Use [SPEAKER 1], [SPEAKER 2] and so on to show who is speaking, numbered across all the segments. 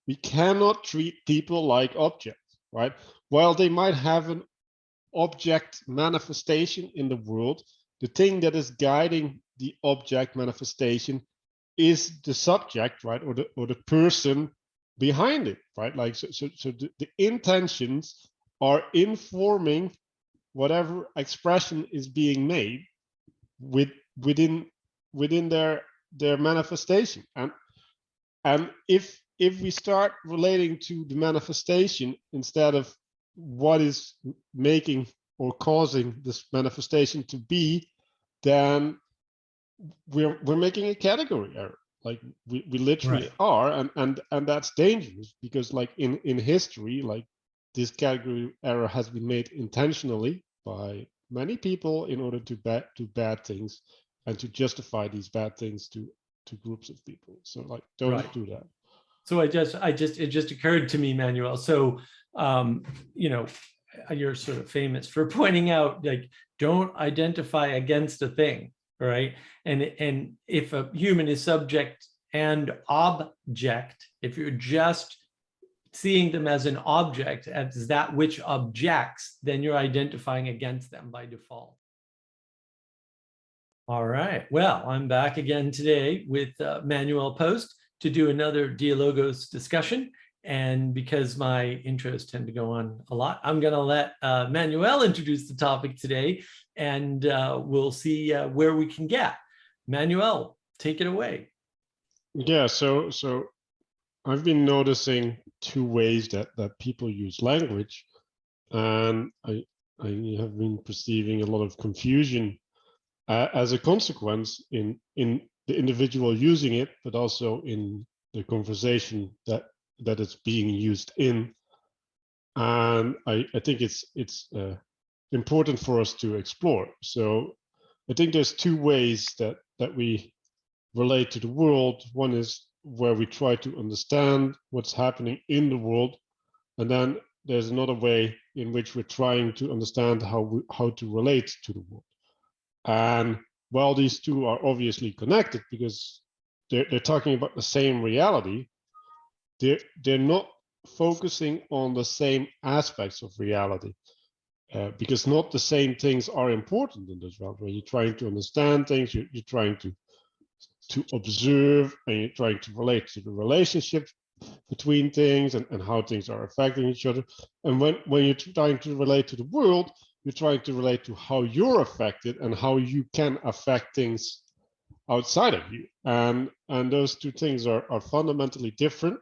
[SPEAKER 1] we cannot treat people like objects, right? While they might have an object manifestation in the world, the thing that is guiding the object manifestation is the subject, right, or the person behind it, right? Like so the intentions are informing whatever expression is being made within their manifestation. And if we start relating to the manifestation instead of what is making or causing this manifestation to be, then we're making a category error. Like we literally are, and that's dangerous, because like in history, like this category error has been made intentionally by many people in order to do bad things and to justify these bad things to groups of people. So like, don't do that.
[SPEAKER 2] So it just occurred to me, Manuel. So you know, you're sort of famous for pointing out, like, don't identify against a thing, right? And if a human is subject and object, if you're just seeing them as an object, as that which objects, then you're identifying against them by default. All right, well, I'm back again today with Manuel Post to do another Dialogos discussion. And because my intros tend to go on a lot, I'm going to let Manuel introduce the topic today, and we'll see where we can get. Manuel, take it away.
[SPEAKER 1] Yeah, so I've been noticing two ways that people use language, and I have been perceiving a lot of confusion as a consequence in the individual using it, but also in the conversation that it's being used in. And I think it's important for us to explore. So I think there's two ways that we relate to the world. One is where we try to understand what's happening in the world, and then there's another way in which we're trying to understand how to relate to the world. And while these two are obviously connected because they're talking about the same reality, they're not focusing on the same aspects of reality, because not the same things are important in this realm. When you're trying to understand things, you're trying to observe, and you're trying to relate to the relationship between things and how things are affecting each other. And when you're trying to relate to the world, you're trying to relate to how you're affected and how you can affect things outside of you. And those two things are fundamentally different.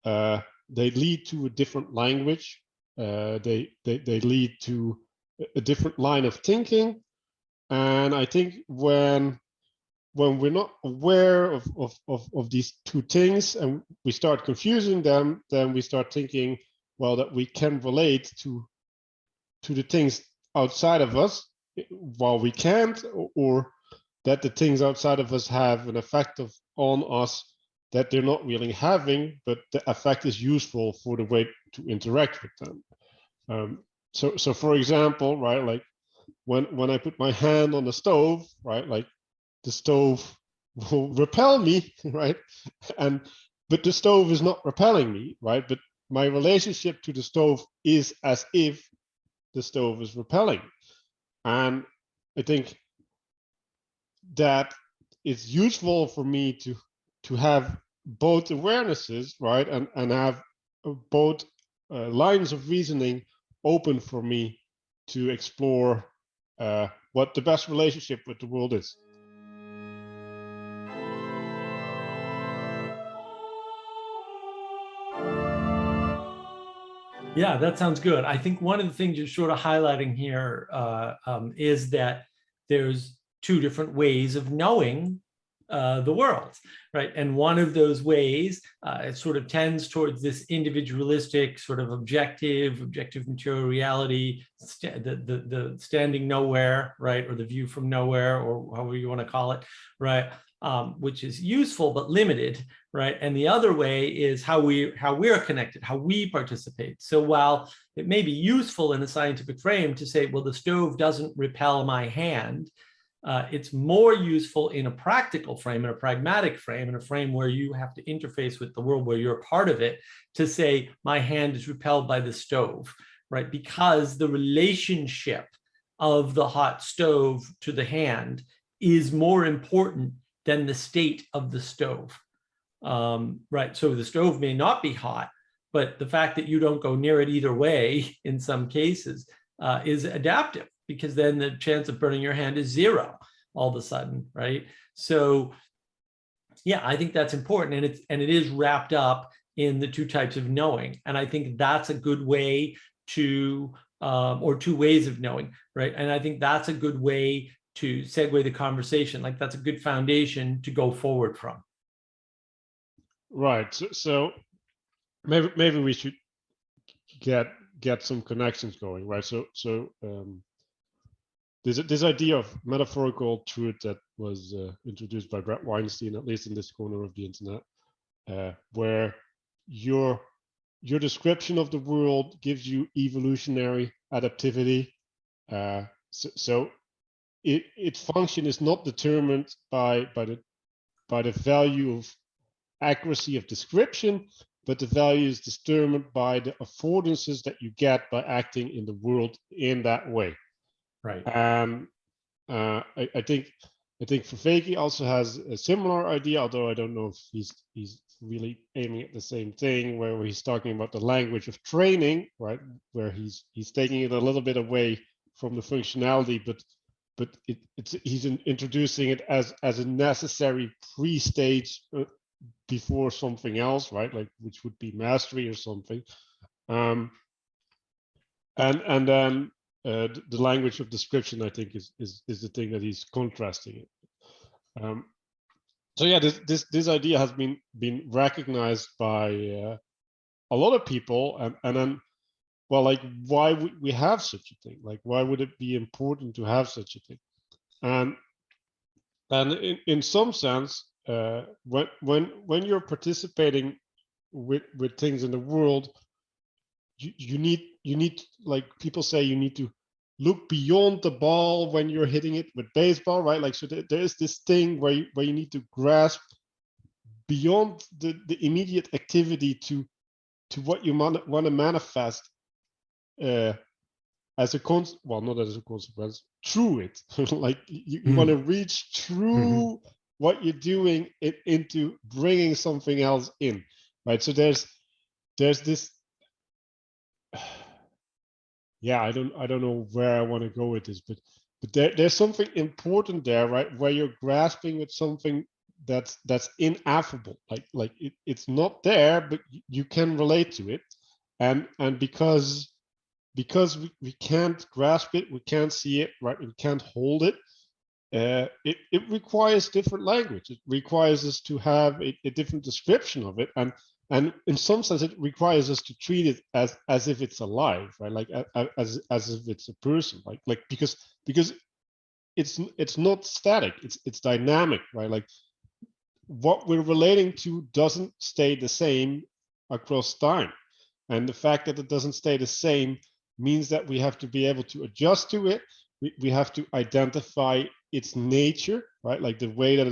[SPEAKER 1] They lead to a different language. They lead to a different line of thinking. And I think when we're not aware of these two things and we start confusing them, then we start thinking, well, that we can relate to the things outside of us while we can't, or that the things outside of us have an effect on us that they're not really having, but the effect is useful for the way to interact with them. So for example, right, like when I put my hand on the stove, right, like the stove will repel me, right? But the stove is not repelling me, right? But my relationship to the stove is as if the stove is repelling. And I think that it's useful for me to have both awarenesses, right? And have both lines of reasoning open for me to explore what the best relationship with the world is.
[SPEAKER 2] Yeah, that sounds good. I think one of the things you're sort of highlighting here is that there's two different ways of knowing the world, right? And one of those ways, it sort of tends towards this individualistic sort of objective material reality, the standing nowhere, right? Or the view from nowhere, or however you want to call it, right? Which is useful but limited, right? And the other way is how we're connected, how we participate. So while it may be useful in a scientific frame to say, well, the stove doesn't repel my hand, It's more useful in a practical frame, in a pragmatic frame, in a frame where you have to interface with the world, where you're a part of it, to say, my hand is repelled by the stove, right? Because the relationship of the hot stove to the hand is more important than the state of the stove, right? So the stove may not be hot, but the fact that you don't go near it either way in some cases is adaptive, because then the chance of burning your hand is zero all of a sudden, right? So yeah, I think that's important, and it is wrapped up in the two types of knowing. And I think that's a good way to, or two ways of knowing, right? And I think that's a good way to segue the conversation. Like, that's a good foundation to go forward from.
[SPEAKER 1] Right. So maybe we should get some connections going, right? So this idea of metaphorical truth that was introduced by Brett Weinstein, at least in this corner of the internet, where your description of the world gives you evolutionary adaptivity. So its function is not determined by the value of accuracy of description, but the value is determined by the affordances that you get by acting in the world in that way.
[SPEAKER 2] Right.
[SPEAKER 1] I think Fafeki also has a similar idea, although I don't know if he's really aiming at the same thing, where he's talking about the language of training, right? Where he's taking it a little bit away from the functionality, but he's introducing it as a necessary pre-stage before something else, right? Like, which would be mastery or something. And then the language of description, I think, is the thing that he's contrasting it. So yeah, this idea has been recognized by a lot of people, and then, well, like, why would we have such a thing? Like, why would it be important to have such a thing? And in some sense, when you're participating with things in the world, you need, like people say, you need to look beyond the ball when you're hitting it with baseball, right? Like, so there is this thing where you need to grasp beyond the immediate activity to what you want to manifest as a well, not as a consequence, through it. Like, you want to reach through what you're doing into bringing something else in, right? So there's this. Yeah, I don't know where I want to go with this, but there's something important there, right? Where you're grasping with something that's ineffable, like it's not there, but you can relate to it, and because we can't grasp it, we can't see it, right? We can't hold it. It requires different language. It requires us to have a different description of it, and in some sense, it requires us to treat it as if it's alive, right? Like, as if it's a person, like because it's not static. It's dynamic, right? Like, what we're relating to doesn't stay the same across time, and the fact that it doesn't stay the same means that we have to be able to adjust to it. We have to identify its nature, right? Like, the way that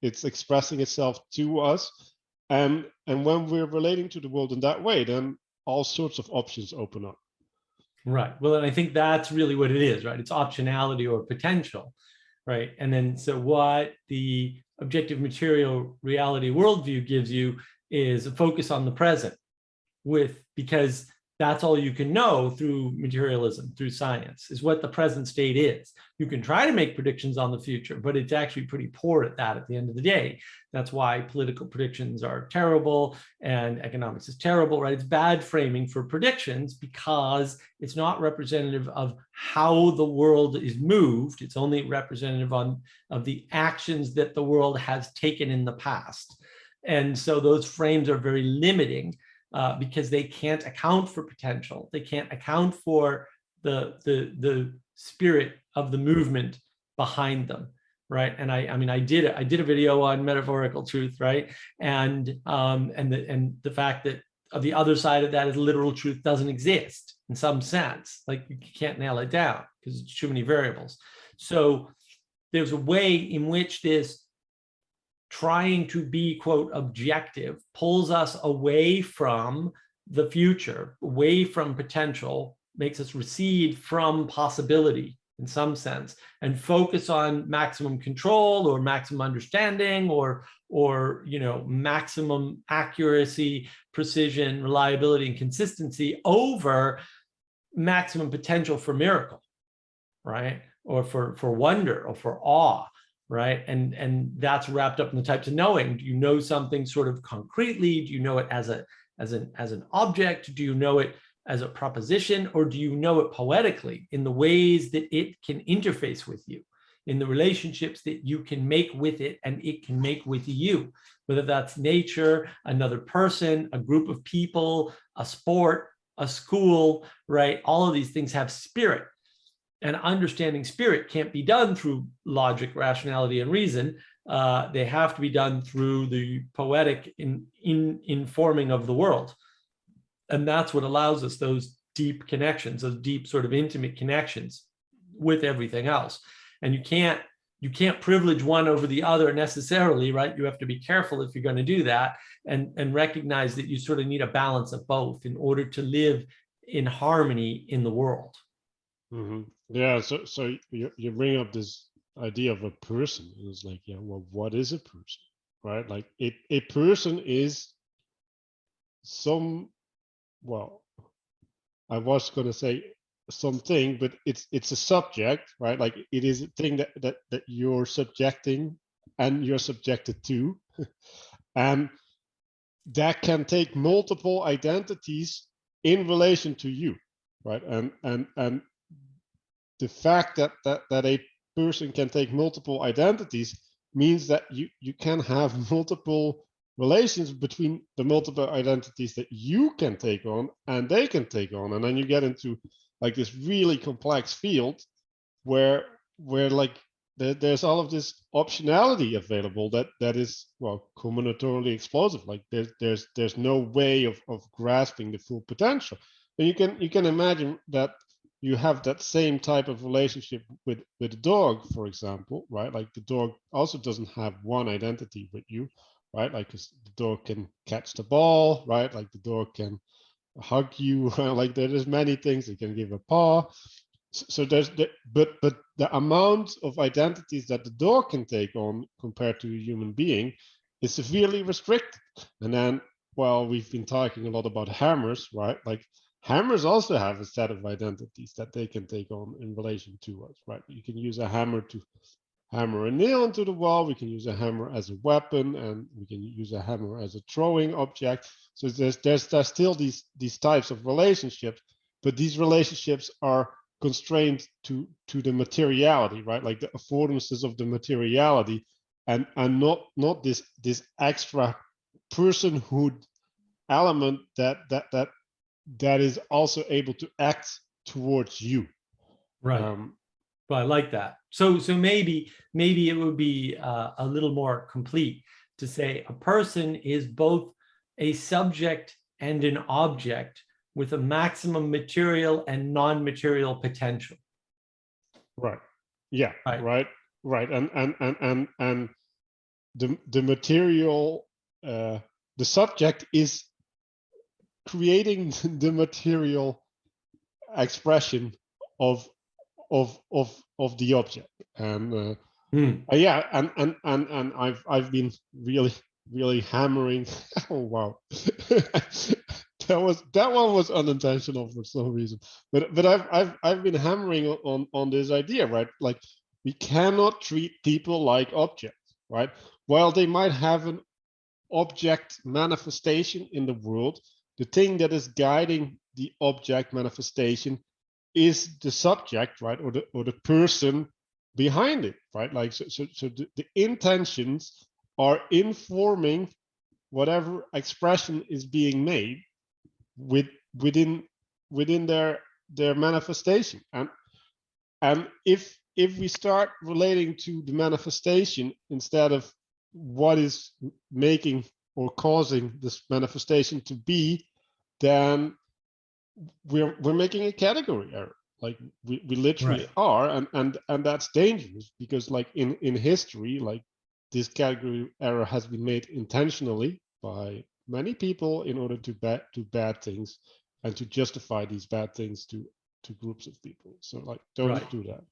[SPEAKER 1] it's expressing itself to us. And when we're relating to the world in that way, then all sorts of options open up.
[SPEAKER 2] Right. Well, and I think that's really what it is, right? It's optionality or potential, right? And then, so what the objective material reality worldview gives you is a focus on the present, because that's all you can know through materialism, through science, is what the present state is. You can try to make predictions on the future, but it's actually pretty poor at that at the end of the day. That's why political predictions are terrible and economics is terrible, right? It's bad framing for predictions because it's not representative of how the world is moved. It's only representative of the actions that the world has taken in the past. And so those frames are very limiting. Because they can't account for potential. They can't account for the spirit of the movement behind them, right? And I mean, I did a video on metaphorical truth, right? And the fact that the other side of that is literal truth doesn't exist in some sense. Like, you can't nail it down because it's too many variables. So there's a way in which this trying to be, quote, objective pulls us away from the future, away from potential, makes us recede from possibility in some sense, and focus on maximum control or maximum understanding or maximum accuracy, precision, reliability, and consistency over maximum potential for miracle, right? Or for wonder or for awe, right? And that's wrapped up in the types of knowing. Do you know something sort of concretely? Do you know it as an object? Do you know it as a proposition, or do you know it poetically in the ways that it can interface with you, in the relationships that you can make with it and it can make with you, whether that's nature, another person, a group of people, a sport, a school, right? All of these things have spirit, and understanding spirit can't be done through logic, rationality, and reason. They have to be done through the poetic informing of the world. And that's what allows us those deep connections, those deep sort of intimate connections with everything else. And you can't privilege one over the other necessarily, right? You have to be careful if you're going to do that, and recognize that you sort of need a balance of both in order to live in harmony in the world.
[SPEAKER 1] Mm-hmm. Yeah. So you bring up this idea of a person. It's like, yeah, well, what is a person, right? Like a person is well, I was going to say something, but it's a subject, right? Like it is a thing that you're subjecting and you're subjected to, and that can take multiple identities in relation to you, right? And the fact that a person can take multiple identities means that you can have multiple relations between the multiple identities that you can take on and they can take on, and then you get into like this really complex field where like there's all of this optionality available that is, well, combinatorially explosive. Like there's no way of grasping the full potential. And you can imagine that you have that same type of relationship with a dog, for example, right? Like the dog also doesn't have one identity with you, right? Like the dog can catch the ball, right? Like the dog can hug you, like there's many things. It can give a paw. So there's but the amount of identities that the dog can take on compared to a human being is severely restricted. And then, well, we've been talking a lot about hammers, right? Like hammers also have a set of identities that they can take on in relation to us, right? You can use a hammer to hammer a nail into the wall. We can use a hammer as a weapon, and we can use a hammer as a throwing object. So there's still these types of relationships, but these relationships are constrained to the materiality, right? Like the affordances of the materiality, and not this extra personhood element that is also able to act towards you.
[SPEAKER 2] Right. Well, I like that. So maybe it would be a little more complete to say a person is both a subject and an object with a maximum material and non-material potential.
[SPEAKER 1] Right. Yeah. Right. And the material, the subject is creating the material expression of the object, and yeah, and I've been really hammering. Oh wow. That one was unintentional for some reason, but I've been hammering on this idea, right? Like we cannot treat people like objects, right? While they might have an object manifestation in the world, the thing that is guiding the object manifestation is the subject, right, or the person behind it, right? Like so the intentions are informing whatever expression is being made within their manifestation, and if we start relating to the manifestation instead of what is making or causing this manifestation to be, then we're making a category error. Like we literally
[SPEAKER 2] Right.
[SPEAKER 1] are, and that's dangerous, because like in history, like this category error has been made intentionally by many people in order to do bad things and to justify these bad things to groups of people. So like, don't
[SPEAKER 2] Right.
[SPEAKER 1] do that.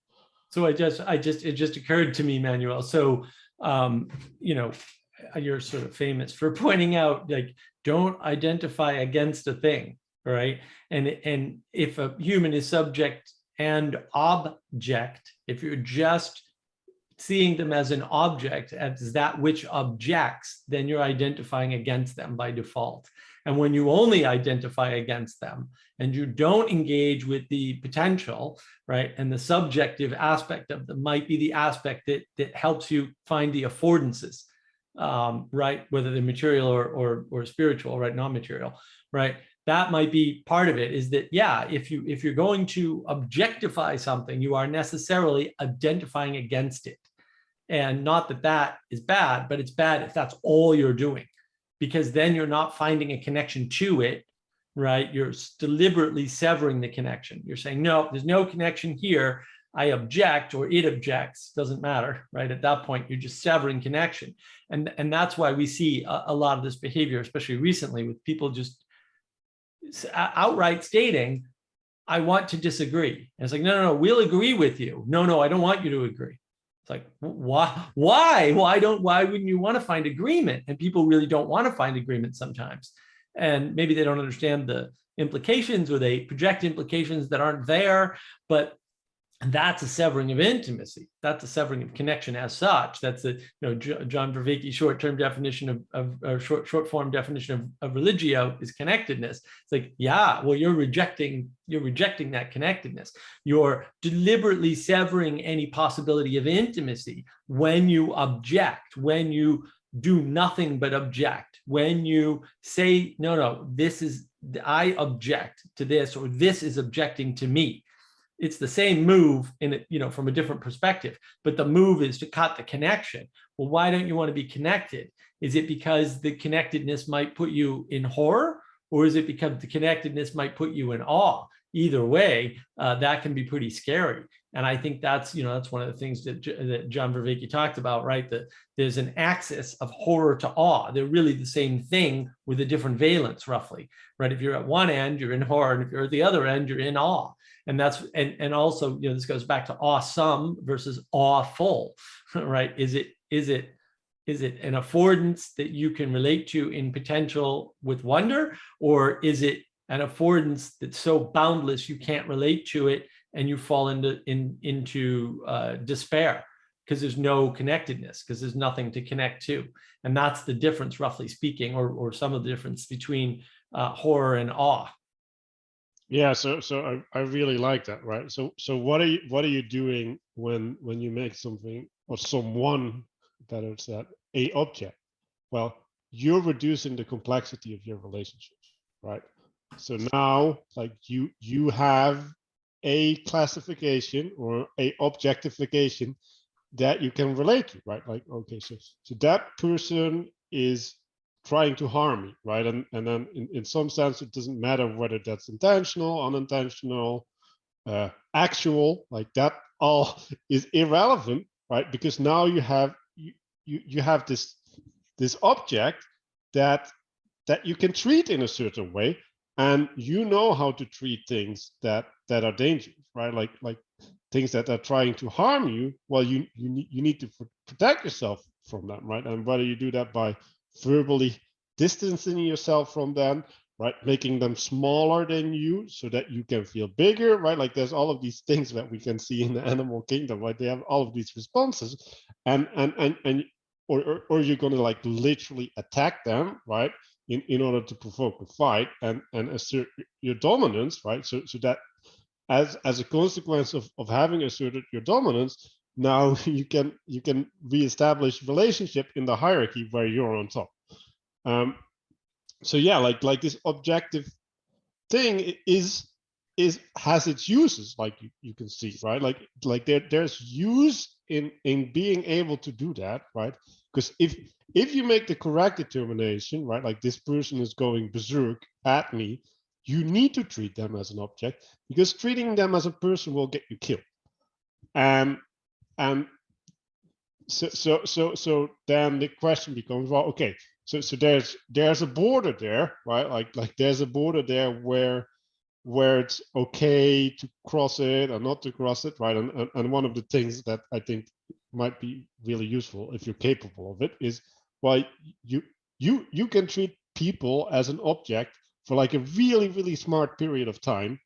[SPEAKER 2] So it just occurred to me, Manuel. So, you know, you're sort of famous for pointing out, like, don't identify against a thing, right? And if a human is subject and object, if you're just seeing them as an object, as that which objects, then you're identifying against them by default. And when you only identify against them and you don't engage with the potential, right, and the subjective aspect of them might be the aspect that helps you find the affordances, right, whether they're material or spiritual, right, non-material, right, that might be part of it. Is that, yeah, if you're going to objectify something, you are necessarily identifying against it. And not that that is bad, but it's bad if that's all you're doing, because then you're not finding a connection to it, right? You're deliberately severing the connection. You're saying, no, there's no connection here. I object, or it objects, doesn't matter, right? At that point, you're just severing connection. And that's why we see a lot of this behavior, especially recently, with people just outright stating, I want to disagree. And it's like, no, we'll agree with you. No, I don't want you to agree. It's like, why wouldn't you want to find agreement? And people really don't want to find agreement sometimes. And maybe they don't understand the implications, or they project implications that aren't there. But that's a severing of intimacy. That's a severing of connection as such. That's the, John Vervaeke short-term definition of short form definition of religio is connectedness. It's like, yeah, well, you're rejecting that connectedness. You're deliberately severing any possibility of intimacy when you object, when you do nothing but object, when you say, no, I object to this, or this is objecting to me. It's the same move in it, from a different perspective, but the move is to cut the connection. Well, why don't you want to be connected? Is it because the connectedness might put you in horror, or is it because the connectedness might put you in awe? Either way, that can be pretty scary. And I think that's one of the things that John Vervaeke talked about, right? That there's an axis of horror to awe. They're really the same thing with a different valence, roughly, right? If you're at one end, you're in horror, and if you're at the other end, you're in awe. And that's, and also, this goes back to awesome versus awful, right? Is it an affordance that you can relate to in potential with wonder, or is it an affordance that's so boundless you can't relate to it and you fall into despair because there's no connectedness, because there's nothing to connect to? And that's the difference, roughly speaking, or some of the difference between horror and awe.
[SPEAKER 1] Yeah, so I really like that, right? So what are you doing when you make something or someone, better said, a object? Well, you're reducing the complexity of your relationships, right? So now, like, you have a classification or a objectification that you can relate to, right? Like, okay, so that person is trying to harm me, right? And then in some sense, it doesn't matter whether that's intentional, unintentional, actual, like that all is irrelevant, right? Because now you have this object that you can treat in a certain way, and you know how to treat things that are dangerous, right? Like things that are trying to harm you. Well, you need to protect yourself from them, right? And whether you do that by verbally distancing yourself from them, right, making them smaller than you so that you can feel bigger, right? Like there's all of these things that we can see in the animal kingdom, right? They have all of these responses, and or you're going to like literally attack them, right, in order to provoke a fight and assert your dominance, right? So that as a consequence of having asserted your dominance, now you can reestablish relationship in the hierarchy where you're on top. So yeah, like this objective thing has its uses, like you can see, right? Like there's use in being able to do that, right? Because if you make the correct determination, right, like this person is going berserk at me, you need to treat them as an object, because treating them as a person will get you killed. And so then the question becomes, well, okay, so there's a border there, right? Like there's a border there where it's okay to cross it or not to cross it, right? And one of the things that I think might be really useful, if you're capable of it, is, well, you can treat people as an object for like a really, really smart period of time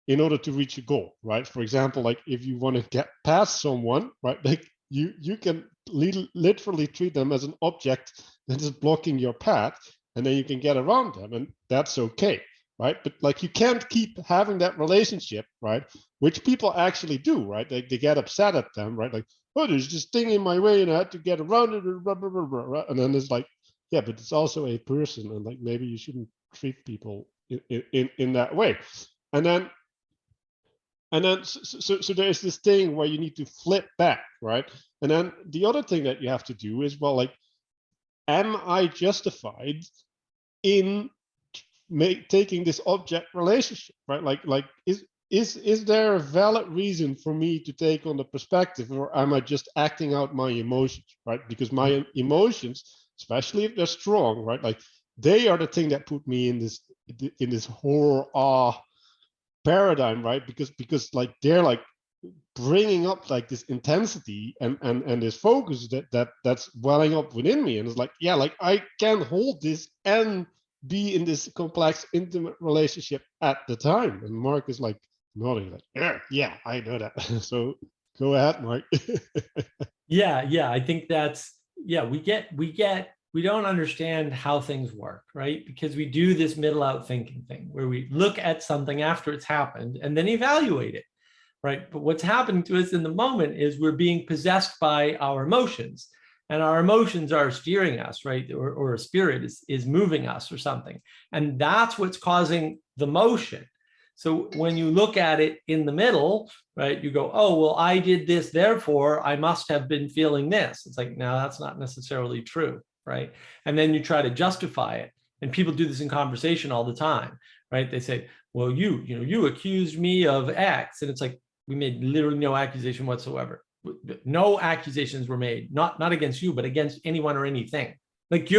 [SPEAKER 1] in order to reach a goal, right? For example, like if you want to get past someone, right, like you can literally treat them as an object that is blocking your path, and then you can get around them, and that's okay, right? But like you can't keep having that relationship, right? Which people actually do, right? They get upset at them, right? Like, oh, there's this thing in my way and I had to get around it, blah, blah, blah, blah, right? And then it's like, yeah, but it's also a person, and like maybe you shouldn't treat people in that way. And then so there's this thing where you need to flip back, right? And then the other thing that you have to do is, well, like, am I justified in taking this object relationship, right? Like is there a valid reason for me to take on the perspective, or am I just acting out my emotions, right? Because my emotions, especially if they're strong, right, like they are the thing that put me in this horror paradigm, right? Because like they're like bringing up like this intensity and this focus that's welling up within me, and it's like, yeah, like I can hold this and be in this complex, intimate relationship at the time. And Mark is like nodding, like, yeah, I know that. So go ahead, Mark.
[SPEAKER 2] Yeah, I think that's, yeah, we don't understand how things work, right? Because we do this middle out thinking thing where we look at something after it's happened and then evaluate it, right? But what's happening to us in the moment is we're being possessed by our emotions, and our emotions are steering us, right? Or a spirit is moving us or something. And that's what's causing the motion. So when you look at it in the middle, right, you go, oh, well, I did this, therefore I must have been feeling this. It's like, no, that's not necessarily true, right? And then you try to justify it. And people do this in conversation all the time, right? They say, well, you accused me of X. And it's like, we made literally no accusation whatsoever. No accusations were made, not against you, but against anyone or anything. Like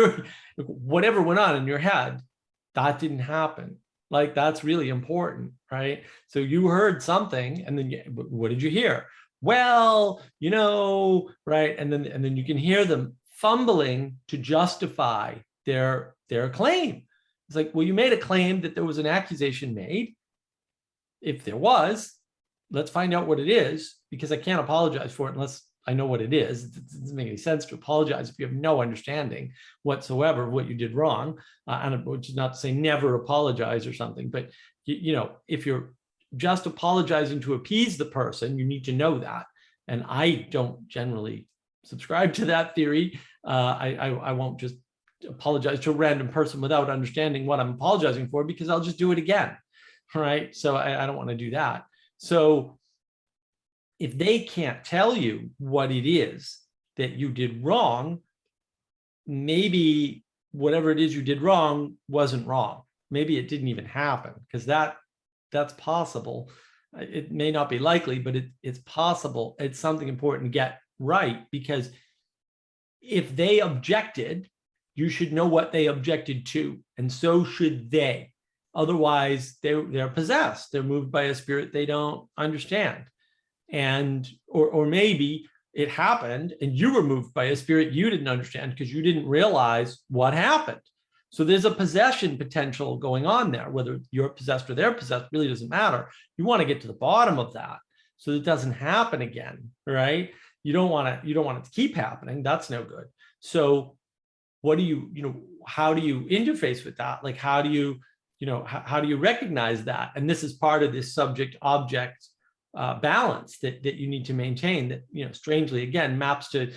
[SPEAKER 2] whatever went on in your head, that didn't happen. Like, that's really important, right? So you heard something, and then what did you hear? Well, right? And then you can hear them fumbling to justify their claim. It's like, well, you made a claim that there was an accusation made. If there was, let's find out what it is, because I can't apologize for it unless I know what it is. It doesn't make any sense to apologize if you have no understanding whatsoever of what you did wrong. And which is not to say never apologize or something, but if you're just apologizing to appease the person, you need to know that. And I don't generally subscribe to that theory. I won't just apologize to a random person without understanding what I'm apologizing for, because I'll just do it again, right? So I don't want to do that. So if they can't tell you what it is that you did wrong, maybe whatever it is you did wrong wasn't wrong. Maybe it didn't even happen, because that's possible. It may not be likely, but it's possible. It's something important to get right, because if they objected, you should know what they objected to, and so should they. Otherwise, they're possessed. They're moved by a spirit they don't understand. And or maybe it happened and you were moved by a spirit you didn't understand because you didn't realize what happened. So there's a possession potential going on there. Whether you're possessed or they're possessed really doesn't matter. You want to get to the bottom of that so it doesn't happen again, right? You don't want it to keep happening. That's no good. So what do how do you interface with that? Like, how do you recognize that? And this is part of this subject-object balance that you need to maintain, that, strangely, again, maps to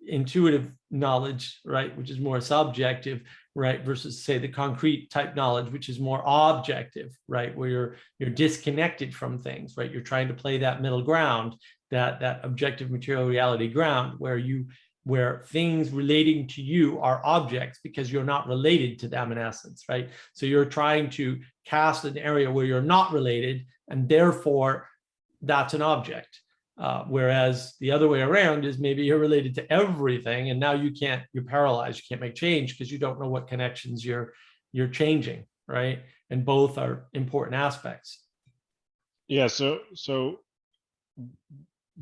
[SPEAKER 2] intuitive knowledge, right, which is more subjective, right, versus, say, the concrete type knowledge, which is more objective, right, where you're disconnected from things, right? You're trying to play that middle ground, that objective material reality ground, where you where things relating to you are objects because you're not related to them in essence, right? So you're trying to cast an area where you're not related, and therefore that's an object. Whereas the other way around is maybe you're related to everything, and now you're paralyzed, you can't make change because you don't know what connections you're changing, right? And both are important aspects.
[SPEAKER 1] Yeah, so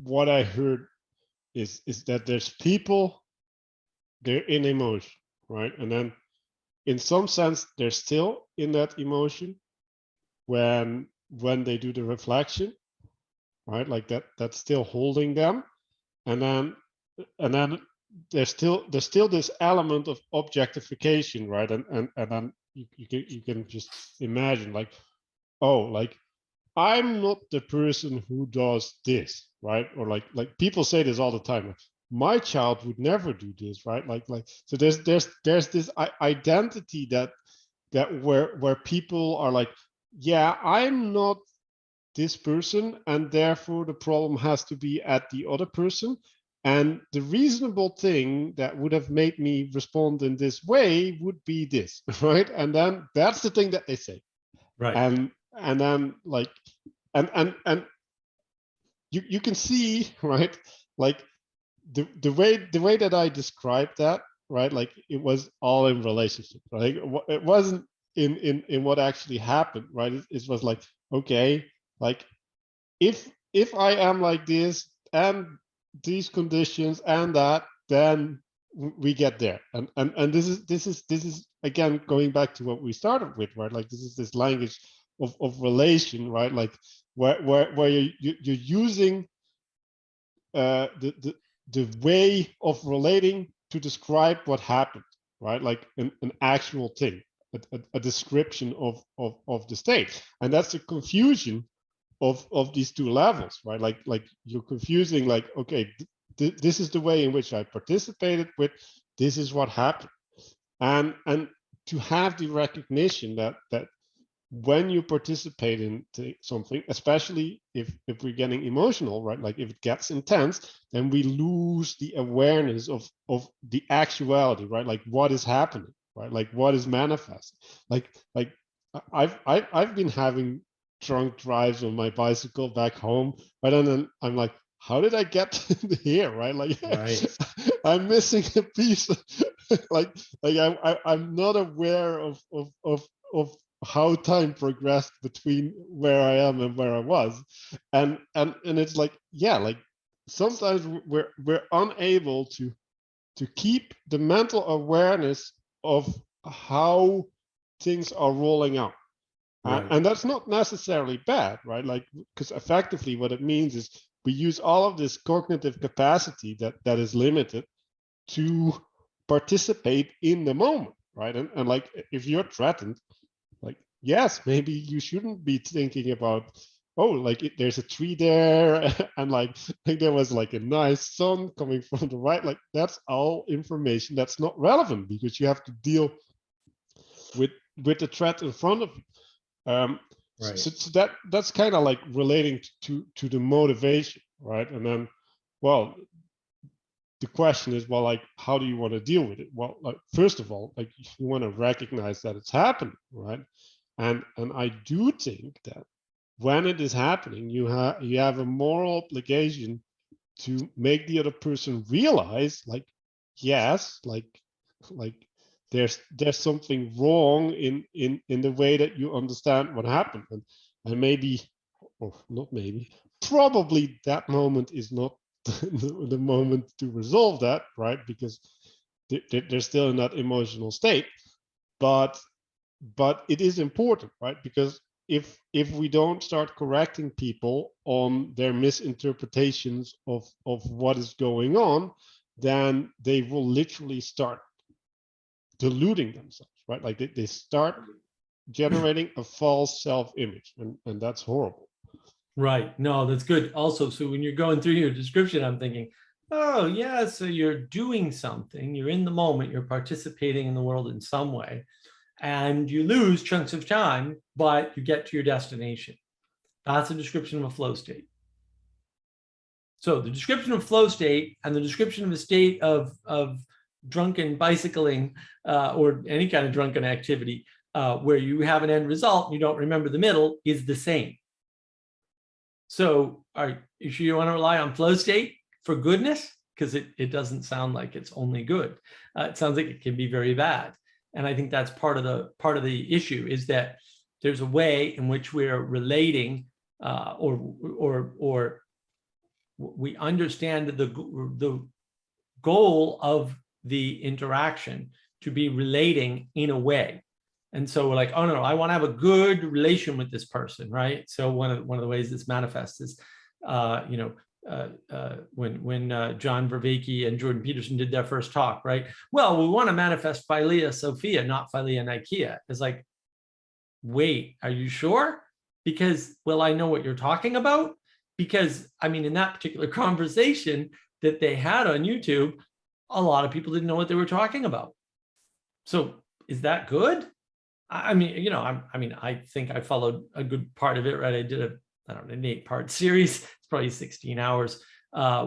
[SPEAKER 1] what I heard is that there's people, they're in emotion, right? And then in some sense they're still in that emotion when they do the reflection, right? Like that's still holding them. And then there's still this element of objectification, right? And then you can just imagine, like, oh, like, I'm not the person who does this, right? Or like people say this all the time. Like, my child would never do this, right? Like so there's this identity that where people are like, yeah, I'm not this person, and therefore the problem has to be at the other person. And the reasonable thing that would have made me respond in this way would be this, right? And then that's the thing that they say.
[SPEAKER 2] Right.
[SPEAKER 1] And then like and you can see, right, like the way that I described that, right, like it was all in relationship, right? It wasn't in what actually happened, right? It was like, okay, like if I am like this and these conditions and that, then we get there. And this is again going back to what we started with, right? Like this is this language of relation, right? Like where you're using the way of relating to describe what happened, right? Like an actual thing, a description of the state. And that's the confusion of these two levels, right? Like you're confusing, like, okay, this is the way in which I participated with, this is what happened. And to have the recognition that when you participate in something, especially if we're getting emotional, right? Like if it gets intense, then we lose the awareness of the actuality, right? Like what is happening, right? Like what is manifest. Like I've been having drunk drives on my bicycle back home, but then I'm like, how did I get here, right? Like
[SPEAKER 2] Right.
[SPEAKER 1] I'm missing a piece. like I'm not aware of how time progressed between where I am and where I was. And it's like, yeah, like sometimes we're unable to keep the mental awareness of how things are rolling out.
[SPEAKER 2] Right.
[SPEAKER 1] And that's not necessarily bad, right? Like, because effectively what it means is we use all of this cognitive capacity that is limited to participate in the moment, right? And like, if you're threatened, like, yes, maybe you shouldn't be thinking about, oh, like there's a tree there, and like there was like a nice sun coming from the right. Like that's all information that's not relevant because you have to deal with the threat in front of you.
[SPEAKER 2] Right.
[SPEAKER 1] So that's kind of like relating to the motivation, right? And then, well, the question is, well, like, how do you want to deal with it? Well, like, first of all, like, you want to recognize that it's happening, right? And I do think that when it is happening, you have a moral obligation to make the other person realize, like, yes, like there's something wrong in the way that you understand what happened, and maybe, or not maybe, probably that moment is not the moment to resolve that, right? Because they're still in that emotional state, but it is important, right? Because if we don't start correcting people on their misinterpretations of what is going on, then they will literally start deluding themselves, right? Like they start generating a false self-image, and that's horrible.
[SPEAKER 2] Right. No, that's good. Also, so when you're going through your description, I'm thinking, oh, yeah, so you're doing something, you're in the moment, you're participating in the world in some way, and you lose chunks of time, but you get to your destination. That's a description of a flow state. So the description of flow state and the description of a state of drunken bicycling or any kind of drunken activity where you have an end result and you don't remember the middle is the same. So are you sure you want to rely on flow state for goodness? Because it doesn't sound like it's only good. It sounds like it can be very bad. And I think that's part of the issue, is that there's a way in which we're relating or we understand the goal of the interaction to be relating in a way. And so we're like, oh no, I want to have a good relation with this person, right? So one of the ways this manifests is, when John Vervaeke and Jordan Peterson did their first talk, right? Well, we want to manifest Philia Sophia, not Philia Nikeia. It's like, wait, are you sure? Because, well, I know what you're talking about. Because, I mean, in that particular conversation that they had on YouTube, a lot of people didn't know what they were talking about. So is that good? I mean, I think I followed a good part of it, right? I did an 8-part series. It's probably 16 hours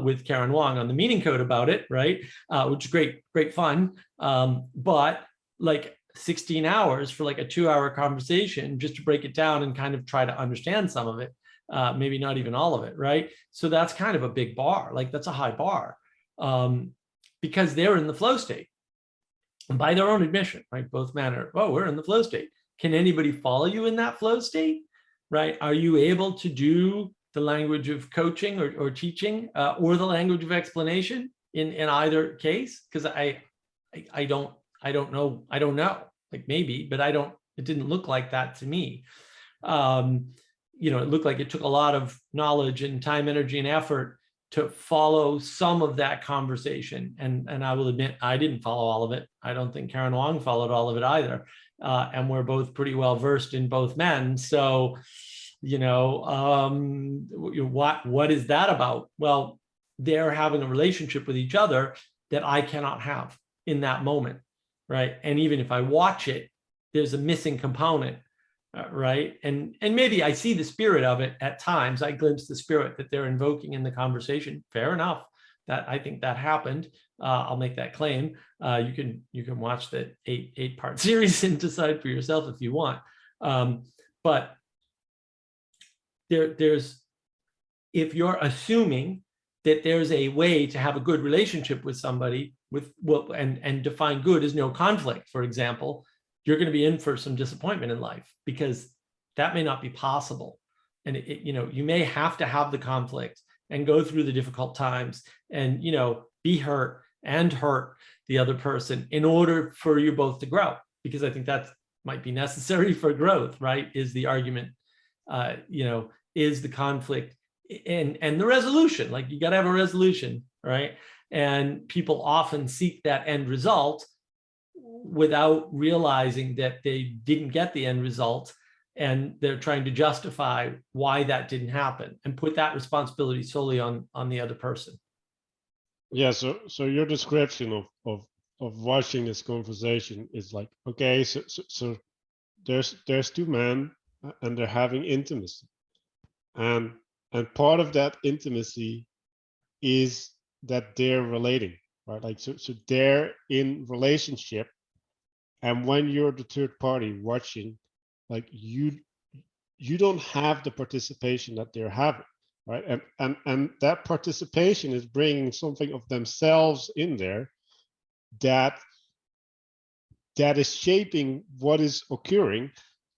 [SPEAKER 2] with Karen Wong on the Meaning Code about it, right? Which is great fun. But like 16 hours for like a 2-hour conversation just to break it down and kind of try to understand some of it, maybe not even all of it, right? So that's kind of a big bar. Like that's a high bar because they're in the flow state. And by their own admission, right? Both men are, oh, we're in the flow state. Can anybody follow you in that flow state, right? Are you able to do the language of coaching or teaching or the language of explanation in either case? Because I don't know. Like maybe, but it didn't look like that to me. It looked like it took a lot of knowledge and time, energy, and effort to follow some of that conversation. And I will admit, I didn't follow all of it. I don't think Karen Wong followed all of it either. And we're both pretty well versed in both men. So, what is that about? Well, they're having a relationship with each other that I cannot have in that moment, right? And even if I watch it, there's a missing component. Right. And maybe I see the spirit of it at times. I glimpse the spirit that they're invoking in the conversation. Fair enough. That I think that happened. I'll make that claim. You can watch the 8-part series and decide for yourself if you want. But there's if you're assuming that there's a way to have a good relationship with somebody and define good as no conflict, for example, you're going to be in for some disappointment in life because that may not be possible. And you may have to have the conflict and go through the difficult times and, be hurt and hurt the other person in order for you both to grow, because I think that might be necessary for growth, right? Is the argument, is the conflict and the resolution, like you got to have a resolution, right? And people often seek that end result without realizing that they didn't get the end result, and they're trying to justify why that didn't happen and put that responsibility solely on the other person.
[SPEAKER 1] Yeah, so your description of watching this conversation is like, okay, so there's two men and they're having intimacy, and part of that intimacy is that they're relating, right? Like so they're in relationship. And when you're the third party watching, like you don't have the participation that they're having, right? And that participation is bringing something of themselves in there that is shaping what is occurring.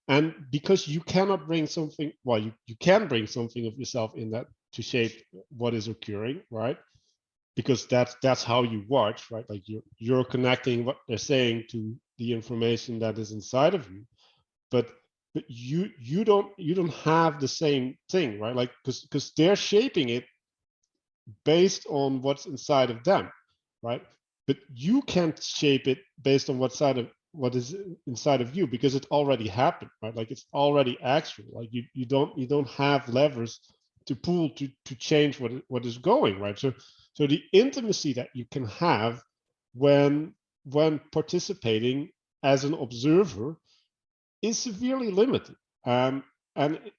[SPEAKER 1] And because you cannot bring something, well, you can bring something of yourself in that to shape what is occurring, right? Because that's how you watch, right? Like you're connecting what they're saying to the information that is inside of you, but you don't have the same thing, right? Like because they're shaping it based on what's inside of them, right? But you can't shape it based on what is inside of you, because it already happened, right? Like it's already actual. Like you don't have levers to pull to change what is going, right? So the intimacy that you can have when participating as an observer is severely limited. And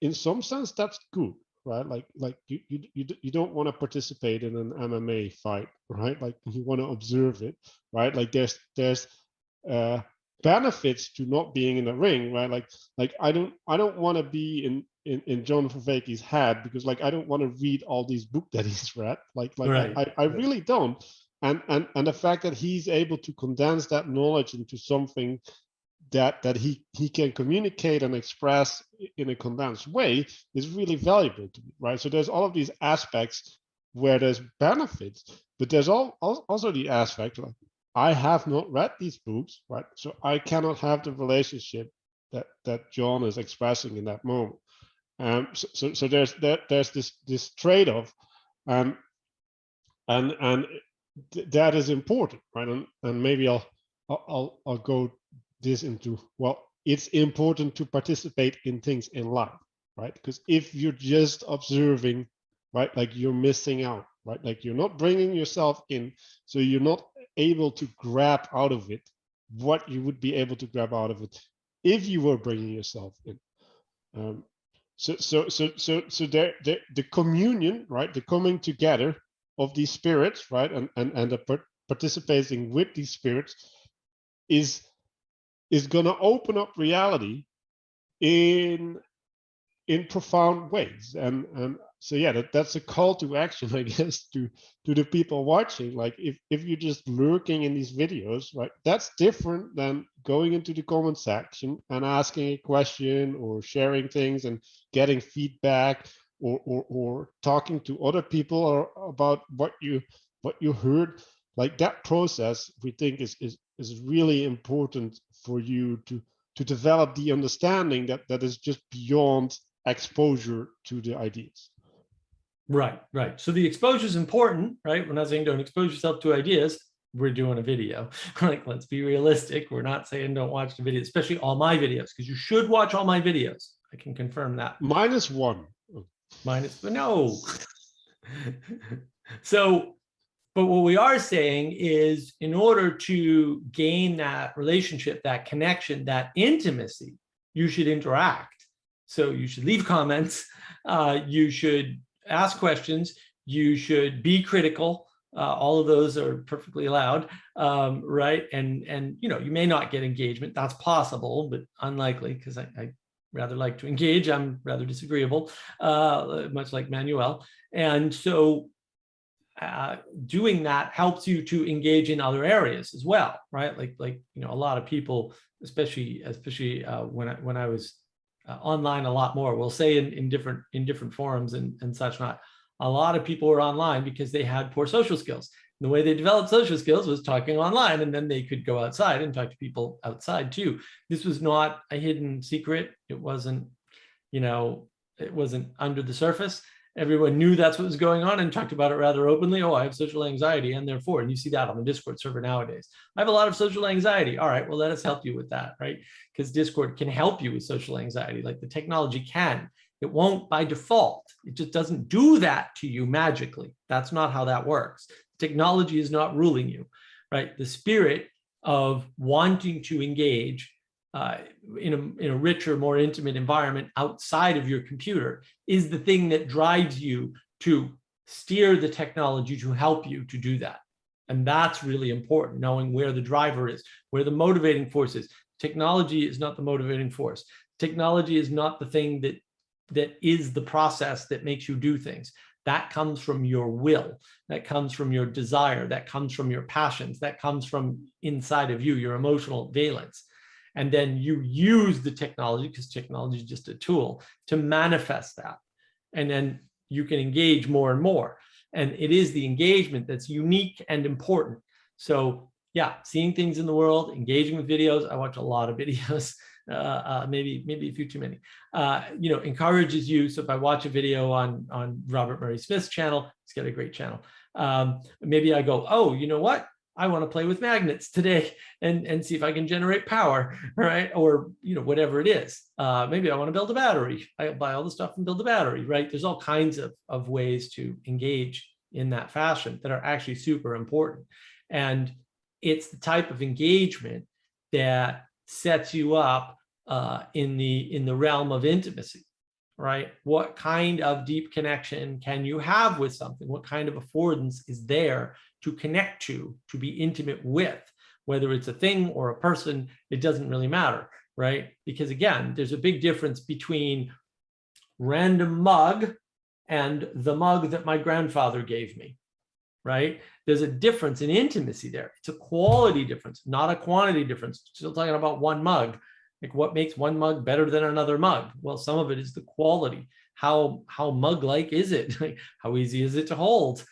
[SPEAKER 1] in some sense, that's good, right? Like you don't want to participate in an MMA fight, right? Like you want to observe it, right? Like there's uh, benefits to not being in the ring, right? Like I don't want to be in John Vervaeke's head, because like I don't want to read all these books that he's read.
[SPEAKER 2] Right.
[SPEAKER 1] I really don't. And the fact that he's able to condense that knowledge into something that he can communicate and express in a condensed way is really valuable to me, right? So there's all of these aspects where there's benefits, but there's also the aspect like I have not read these books, right? So I cannot have the relationship that John is expressing in that moment. So there's this trade-off, um, and that is important, right? And maybe I'll go this into, well, it's important to participate in things in life, right? Because if you're just observing, right, like you're missing out, right? Like you're not bringing yourself in, so you're not able to grab out of it what you would be able to grab out of it if you were bringing yourself in. So the communion, right, the coming together of these spirits, right, and the participating with these spirits is going to open up reality in profound ways. And so yeah, that's a call to action, I guess, to the people watching. Like if you're just lurking in these videos, right, that's different than going into the comment section and asking a question or sharing things and getting feedback, or talking to other people or about what you heard. Like that process, we think is really important for you to develop the understanding that is just beyond exposure to the ideas.
[SPEAKER 2] Right, right. So the exposure is important, right? We're not saying don't expose yourself to ideas. We're doing a video. Like, let's be realistic. We're not saying don't watch the video, especially all my videos, because you should watch all my videos. I can confirm that.
[SPEAKER 1] -1.
[SPEAKER 2] But no. So, but what we are saying is, in order to gain that relationship, that connection, that intimacy, you should interact. So you should leave comments. You should ask questions. You should be critical. All of those are perfectly allowed, right? And you know, you may not get engagement. That's possible, but unlikely, because I rather like to engage. I'm rather disagreeable, much like Manuel. And so doing that helps you to engage in other areas as well, right? Like you know, a lot of people, especially when I was online a lot more, we'll say in different forums and such not. A lot of people were online because they had poor social skills. And the way they developed social skills was talking online, and then they could go outside and talk to people outside too. This was not a hidden secret. It wasn't, you know, it wasn't under the surface. Everyone knew that's what was going on and talked about it rather openly. Oh, I have social anxiety, and therefore, and you see that on the Discord server nowadays. I have a lot of social anxiety. All right, well, let us help you with that, right? Because Discord can help you with social anxiety, like the technology can. It won't by default. It just doesn't do that to you magically. That's not how that works. Technology is not ruling you, right? The spirit of wanting to engage in a richer, more intimate environment outside of your computer is the thing that drives you to steer the technology to help you to do that. And that's really important, knowing where the driver is, where the motivating force is. Technology is not the motivating force. Technology is not the thing that is the process that makes you do things. That comes from your will. That comes from your desire. That comes from your passions. That comes from inside of you, your emotional valence. And then you use the technology, because technology is just a tool, to manifest that. And then you can engage more and more. And it is the engagement that's unique and important. So yeah, seeing things in the world, engaging with videos. I watch a lot of videos, maybe a few too many, you know, encourages you. So if I watch a video on Robert Murray Smith's channel, he's got a great channel. Maybe I go, oh, you know what? I want to play with magnets today and see if I can generate power, right? Or, you know, whatever it is. Maybe I want to build a battery. I buy all the stuff and build a battery, right? There's all kinds of ways to engage in that fashion that are actually super important. And it's the type of engagement that sets you up in the realm of intimacy. right? What kind of deep connection can you have with something? What kind of affordance is there to connect to be intimate with? Whether it's a thing or a person, it doesn't really matter, right? Because again, there's a big difference between random mug and the mug that my grandfather gave me, right? There's a difference in intimacy there. It's a quality difference, not a quantity difference. Still talking about one mug. Like, what makes one mug better than another mug? Well, some of it is the quality. How mug-like is it? How easy is it to hold?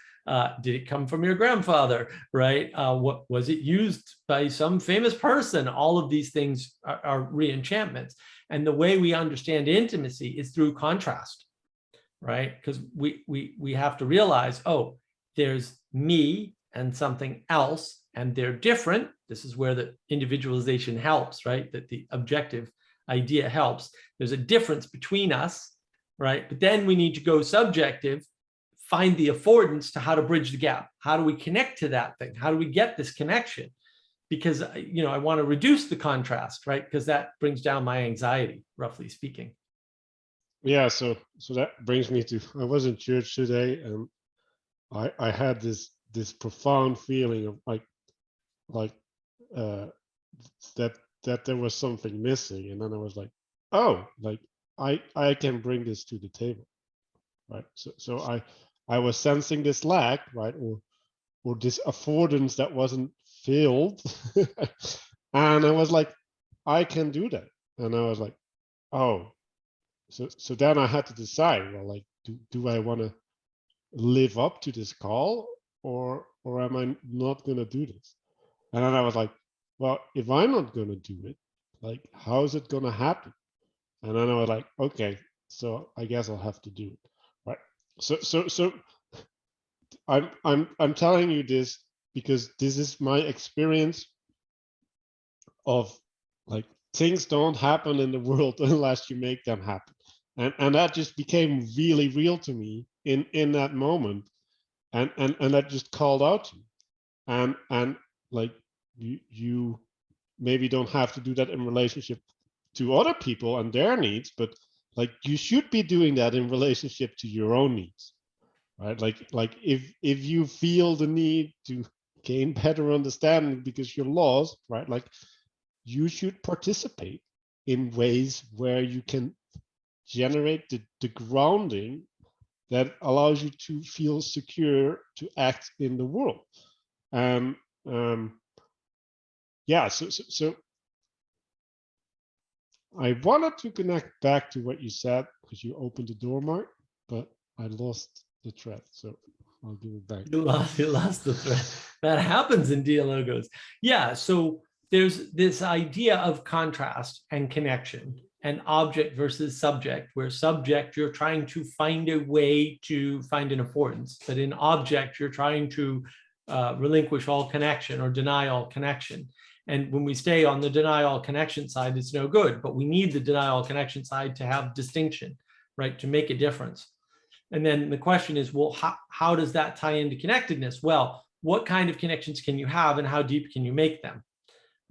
[SPEAKER 2] Did it come from your grandfather, right? What was it used by some famous person? All of these things are re-enchantments. And the way we understand intimacy is through contrast, right? Because we have to realize, oh, there's me and something else, and they're different. This is where the individualization helps, right? That the objective idea helps. There's a difference between us, right? But then we need to go subjective, find the affordance to how to bridge the gap. How do we connect to that thing? How do we get this connection? Because, you know, I want to reduce the contrast, right? Because that brings down my anxiety, roughly speaking.
[SPEAKER 1] Yeah, so that brings me to, I was in church today, and I had this profound feeling of like that there was something missing, and then I was like, oh, like I can bring this to the table, right? So I was sensing this lack, right, or this affordance that wasn't filled, and I was like, I can do that, and I was like, oh, so then I had to decide, well, like, do I want to live up to this call, or am I not going to do this? And then I was like, well, if I'm not going to do it, like, how is it going to happen? And then I was like, okay, so I guess I'll have to do it, right? So I'm telling you this because this is my experience of, like, things don't happen in the world unless you make them happen, and that just became really real to me in that moment, and that just called out to me, and like, you maybe don't have to do that in relationship to other people and their needs, but like, you should be doing that in relationship to your own needs, right? Like if you feel the need to gain better understanding because you're lost, right, like, you should participate in ways where you can generate the grounding that allows you to feel secure to act in the world. And yeah, so I wanted to connect back to what you said because you opened the door, Mark, but I lost the thread, so I'll give it back.
[SPEAKER 2] You lost the thread. That happens in Dialogos. Yeah, so there's this idea of contrast and connection, and object versus subject, where subject, you're trying to find a way to find an affordance, but in object, you're trying to relinquish all connection or deny all connection. And when we stay on the denial connection side, it's no good, but we need the denial connection side to have distinction, right? To make a difference. And then the question is, well, how does that tie into connectedness? Well, what kind of connections can you have and how deep can you make them,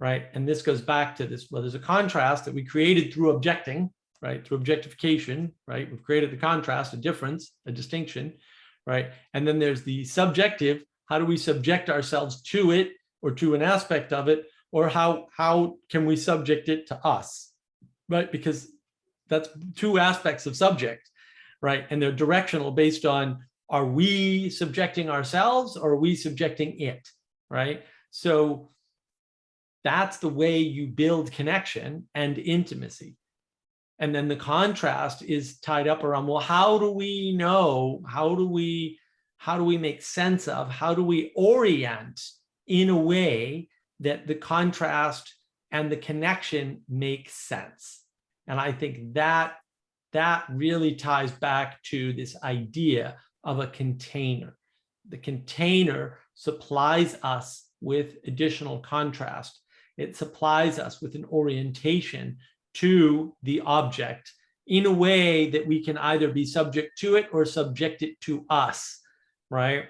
[SPEAKER 2] right? And this goes back to this, well, there's a contrast that we created through objecting, right? Through objectification, right? We've created the contrast, a difference, a distinction, right? And then there's the subjective. How do we subject ourselves to it or to an aspect of it? Or how can we subject it to us, right? Because that's two aspects of subject, right? And they're directional based on, are we subjecting ourselves or are we subjecting it, right? So that's the way you build connection and intimacy. And then the contrast is tied up around, well, how do we know? How do we make sense of? How do we orient in a way that the contrast and the connection make sense? And I think that really ties back to this idea of a container. The container supplies us with additional contrast. It supplies us with an orientation to the object in a way that we can either be subject to it or subject it to us, right?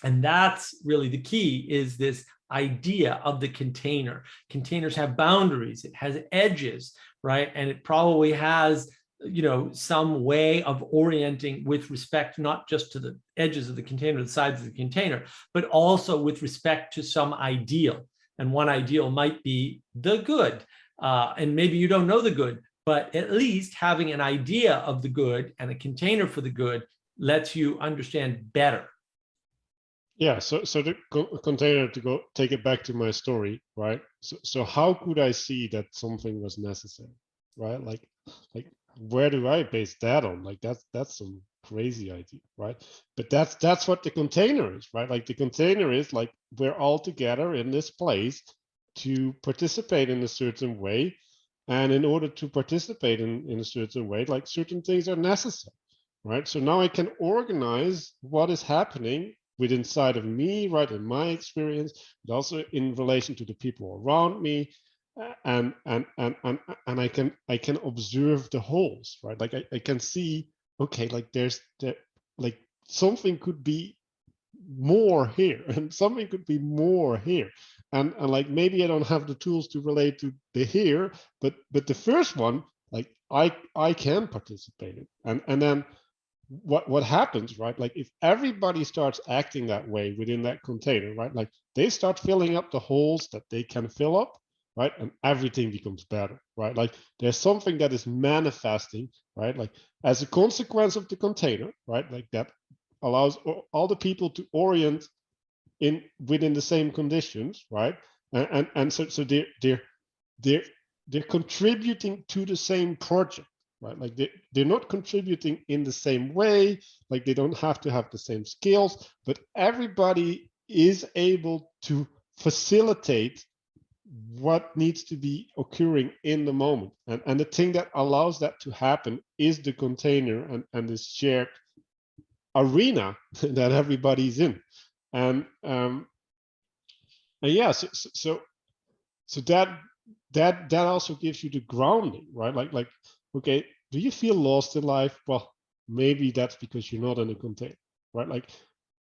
[SPEAKER 2] And that's really the key, is this idea of the container. Containers have boundaries, it has edges, right? And it probably has some way of orienting with respect not just to the edges of the container, the sides of the container, but also with respect to some ideal. And one ideal might be the good. And maybe you don't know the good, but at least having an idea of the good and a container for the good lets you understand better.
[SPEAKER 1] Yeah, so the container, to go take it back to my story, right? So how could I see that something was necessary, right? Like where do I base that on? Like that's some crazy idea, right? But that's what the container is, right? Like the container is like we're all together in this place to participate in a certain way, and in order to participate in a certain way, like certain things are necessary, right? So now I can organize what is happening with inside of me, right, in my experience, but also in relation to the people around me, and I can observe the wholes, right? Like I can see, okay, like like something could be more here, and something could be more here, and like maybe I don't have the tools to relate to the here, but the first one, like I can participate in, and then what happens, right? Like if everybody starts acting that way within that container, right? Like they start filling up the holes that they can fill up, right? And everything becomes better, right? Like there's something that is manifesting, right? Like as a consequence of the container, right? Like that allows all the people to orient in within the same conditions, right? And so they're they're contributing to the same project, right? Like they're not contributing in the same way, like they don't have to have the same skills, but everybody is able to facilitate what needs to be occurring in the moment. And the thing that allows that to happen is the container and this shared arena that everybody's in. And yeah, so that also gives you the grounding, right? Like okay, do you feel lost in life? Well, maybe that's because you're not in a container, right? Like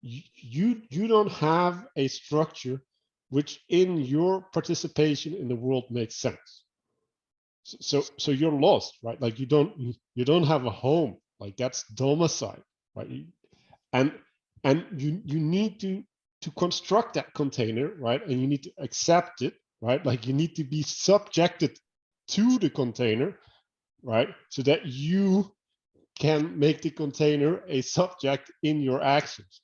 [SPEAKER 1] you don't have a structure which in your participation in the world makes sense. So you're lost, right? Like you don't have a home, like that's domicile, right? And you need to construct that container, right? And you need to accept it, right? Like you need to be subjected to the container, right? So that you can make the container a subject in your actions.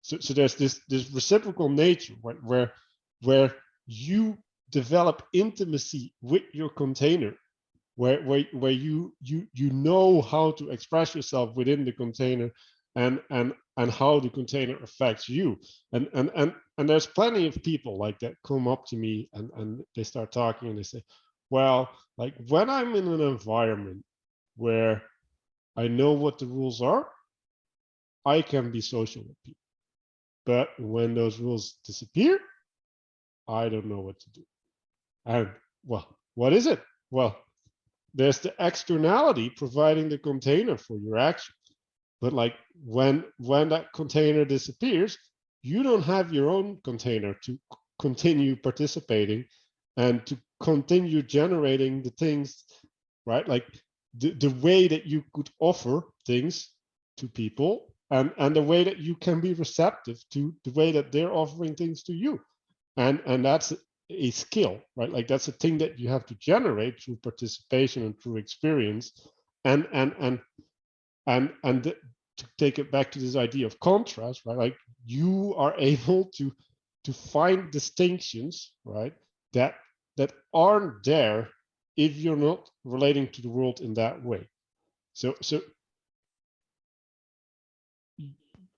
[SPEAKER 1] So there's this reciprocal nature, right? Where you develop intimacy with your container, where you know how to express yourself within the container, and how the container affects you. And there's plenty of people like that come up to me, and they start talking and they say, well, like when I'm in an environment where I know what the rules are, I can be social with people. But when those rules disappear, I don't know what to do. And well, what is it? Well, there's the externality providing the container for your action. But like when that container disappears, you don't have your own container to continue participating and to continue generating the things, right? Like the way that you could offer things to people, and the way that you can be receptive to the way that they're offering things to you. And that's a skill, right? Like that's a thing that you have to generate through participation and through experience. And to take it back to this idea of contrast, right? Like you are able to find distinctions, right? That aren't there if you're not relating to the world in that way. So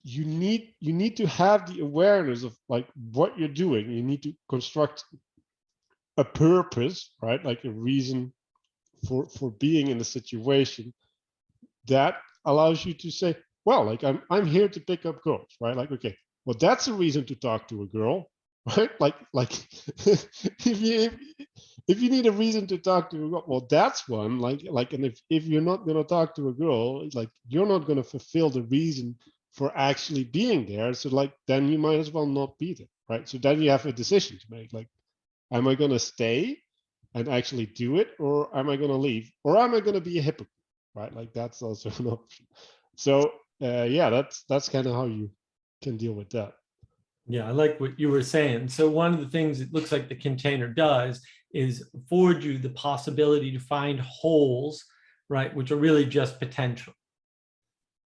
[SPEAKER 1] you need to have the awareness of like what you're doing. You need to construct a purpose, right? Like a reason for being in the situation that allows you to say, well, like I'm here to pick up girls, right? Like, okay, well, that's a reason to talk to a girl, right? Like if you need a reason to talk to a girl, well, that's one. Like, and if you're not gonna talk to a girl, it's like you're not gonna fulfill the reason for actually being there. So like then you might as well not be there, right? So then you have a decision to make. Like, am I gonna stay and actually do it, or am I gonna leave, or am I gonna be a hypocrite? right? Like that's also an option. So yeah, that's kind of how you can deal with that.
[SPEAKER 2] Yeah, I like what you were saying. So one of the things it looks like the container does is afford you the possibility to find holes, right, which are really just potential.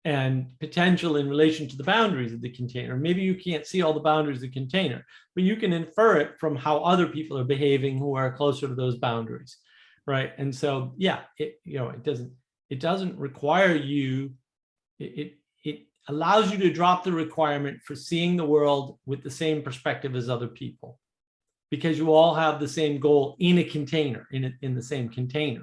[SPEAKER 2] And potential in relation to the boundaries of the container. Maybe you can't see all the boundaries of the container, but you can infer it from how other people are behaving who are closer to those boundaries, right? And so, yeah, it doesn't require you. It allows you to drop the requirement for seeing the world with the same perspective as other people, because you all have the same goal in a container, in the same container,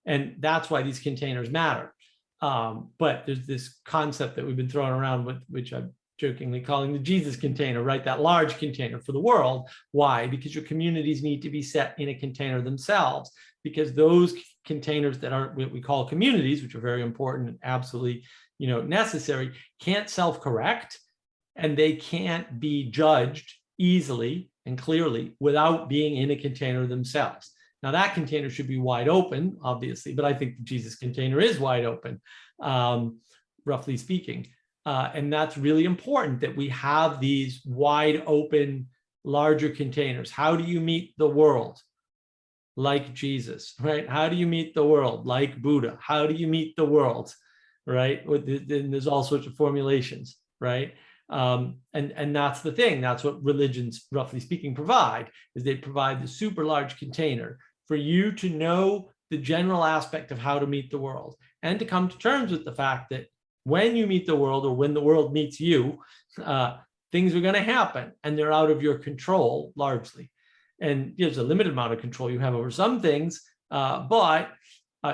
[SPEAKER 2] and that's why these containers matter. But there's this concept that we've been throwing around with, which I'm jokingly calling the Jesus container, right? That large container for the world. Why? Because your communities need to be set in a container themselves, because those containers that are what we call communities, which are very important and absolutely, necessary, can't self-correct, and they can't be judged easily and clearly without being in a container themselves. Now that container should be wide open, obviously, but I think the Jesus container is wide open, roughly speaking. And that's really important that we have these wide open, larger containers. How do you meet the world? Like Jesus, right? How do you meet the world? Like Buddha. How do you meet the world? Right? Then there's all sorts of formulations, right? And that's the thing. That's what religions, roughly speaking, provide, is they provide the super large container for you to know the general aspect of how to meet the world, and to come to terms with the fact that when you meet the world, or when the world meets you, things are going to happen, and they're out of your control largely. And there's a limited amount of control you have over some things, but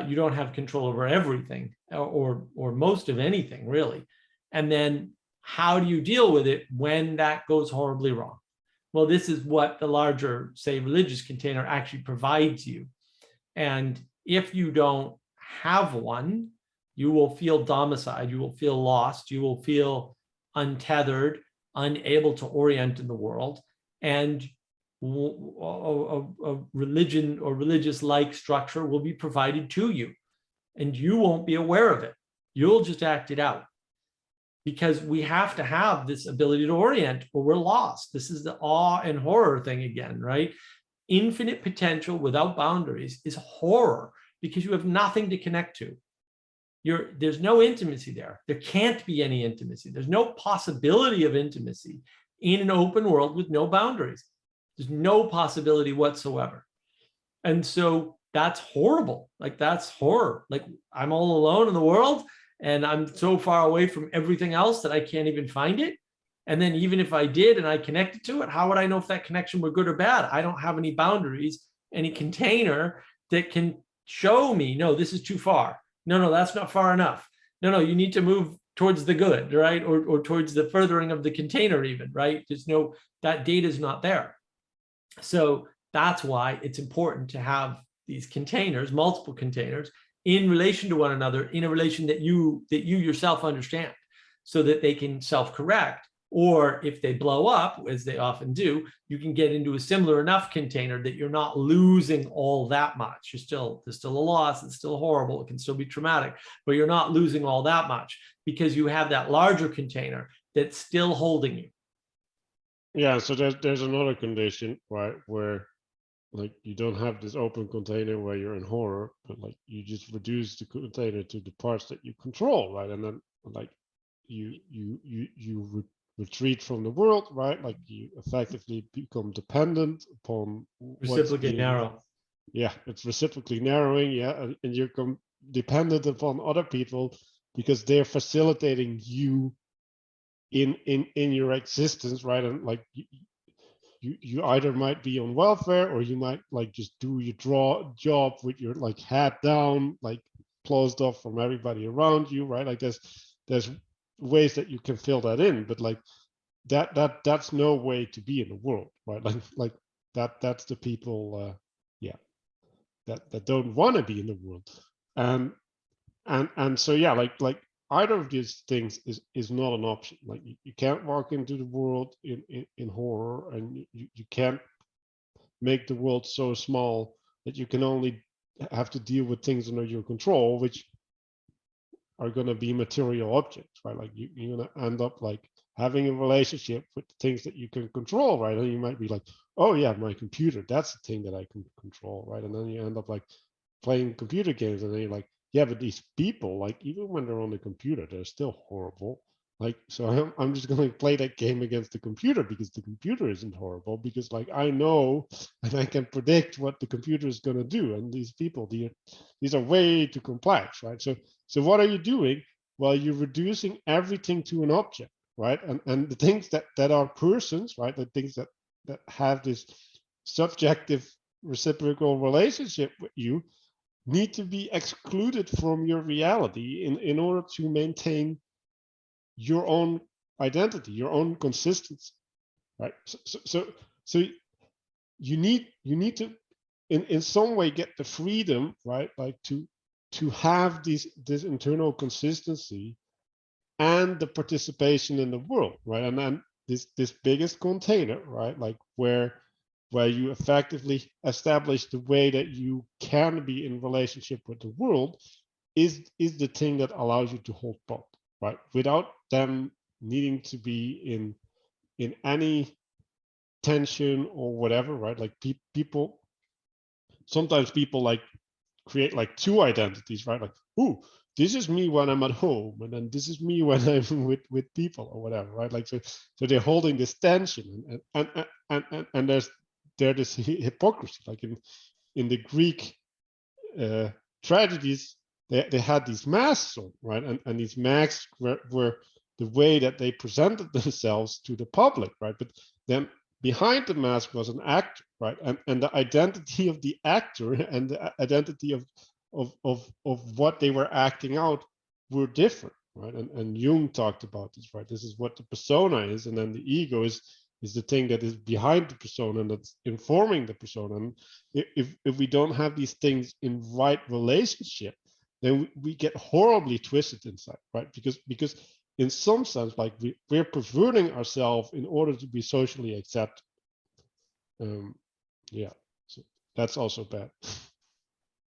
[SPEAKER 2] you don't have control over everything, or most of anything, really. And then how do you deal with it when that goes horribly wrong? Well, this is what the larger, say, religious container actually provides you. And if you don't have one, you will feel domiciled, you will feel lost, you will feel untethered, unable to orient in the world. And a religion or religious-like structure will be provided to you, and you won't be aware of it. You'll just act it out, because we have to have this ability to orient, or we're lost. This is the awe and horror thing again, right? Infinite potential without boundaries is horror, because you have nothing to connect to. There's no intimacy there. There can't be any intimacy. There's no possibility of intimacy in an open world with no boundaries. There's no possibility whatsoever. And so that's horrible. Like, that's horror. Like, I'm all alone in the world, and I'm so far away from everything else that I can't even find it. And then even if I did and I connected to it, how would I know if that connection were good or bad? I don't have any boundaries, any container that can show me, no, this is too far. No, that's not far enough. No, you need to move towards the good, right? Or towards the furthering of the container even, right? There's no, that data is not there. So that's why it's important to have these containers, multiple containers, in relation to one another, in a relation that you yourself understand, so that they can self-correct. Or if they blow up, as they often do, you can get into a similar enough container that you're not losing all that much. There's still a loss. It's still horrible. It can still be traumatic, but you're not losing all that much, because you have that larger container that's still holding you.
[SPEAKER 1] Yeah, so there's another condition, right, where like you don't have this open container where you're in horror, but like you just reduce the container to the parts that you control, right? And then like you retreat from the world, right? Like you effectively become dependent upon
[SPEAKER 2] Reciprocally narrow.
[SPEAKER 1] Yeah, it's reciprocally narrowing, yeah, and you're dependent upon other people because they're facilitating you in your existence, right? And like you either might be on welfare, or you might like just do your job with your like head down, like closed off from everybody around you, right? Like there's ways that you can fill that in, but like that's no way to be in the world, right? Like that's the people that don't want to be in the world. And so yeah, like either of these things is not an option. Like you can't walk into the world in horror, and you can't make the world so small that you can only have to deal with things under your control, which are going to be material objects, right? Like you're going to end up like having a relationship with things that you can control, right? And you might be like, oh yeah, my computer, that's the thing that I can control, right? And then you end up like playing computer games, and then you're like, yeah, but these people, like even when they're on the computer, they're still horrible. Like, so I'm just going to play that game against the computer because the computer isn't horrible, because like I know and I can predict what the computer is going to do. And these people, these are way too complex, right? So what are you doing? Well, you're reducing everything to an object, right? And the things that are persons, right? The things that have this subjective reciprocal relationship with you need to be excluded from your reality in order to maintain your own identity, your own consistency, right? So you need to in some way get the freedom, right? Like to have this internal consistency and the participation in the world, right? And then this biggest container, right? Like where you effectively establish the way that you can be in relationship with the world is the thing that allows you to hold both, right? Without them needing to be in any tension or whatever, right? Like people, sometimes people like create like two identities, right? Like, ooh, this is me when I'm at home, and then this is me when I'm with people or whatever, right? Like so they're holding this tension, and there's this hypocrisy, like in the Greek tragedies, they had these masks on, right? And these masks were the way that they presented themselves to the public, right? But then behind the mask was an actor, right? And the identity of the actor and the identity of what they were acting out were different, right? And Jung talked about this, right? This is what the persona is, and then the ego is the thing that is behind the persona and that's informing the persona. And if we don't have these things in right relationship, then we get horribly twisted inside, right? Because in some sense, like we're perverting ourselves in order to be socially accepted. Yeah, so that's also bad.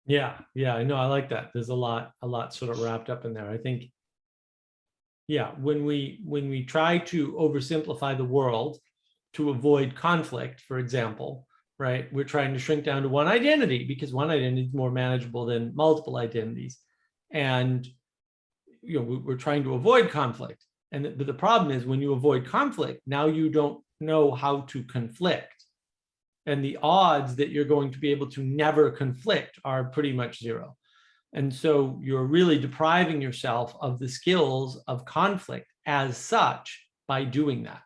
[SPEAKER 2] Yeah, I know. I like that. There's a lot sort of wrapped up in there. I think, yeah, when we try to oversimplify the world to avoid conflict, for example, right? We're trying to shrink down to one identity because one identity is more manageable than multiple identities. And we're trying to avoid conflict. But the problem is when you avoid conflict, now you don't know how to conflict. And the odds that you're going to be able to never conflict are pretty much zero. And so you're really depriving yourself of the skills of conflict as such by doing that.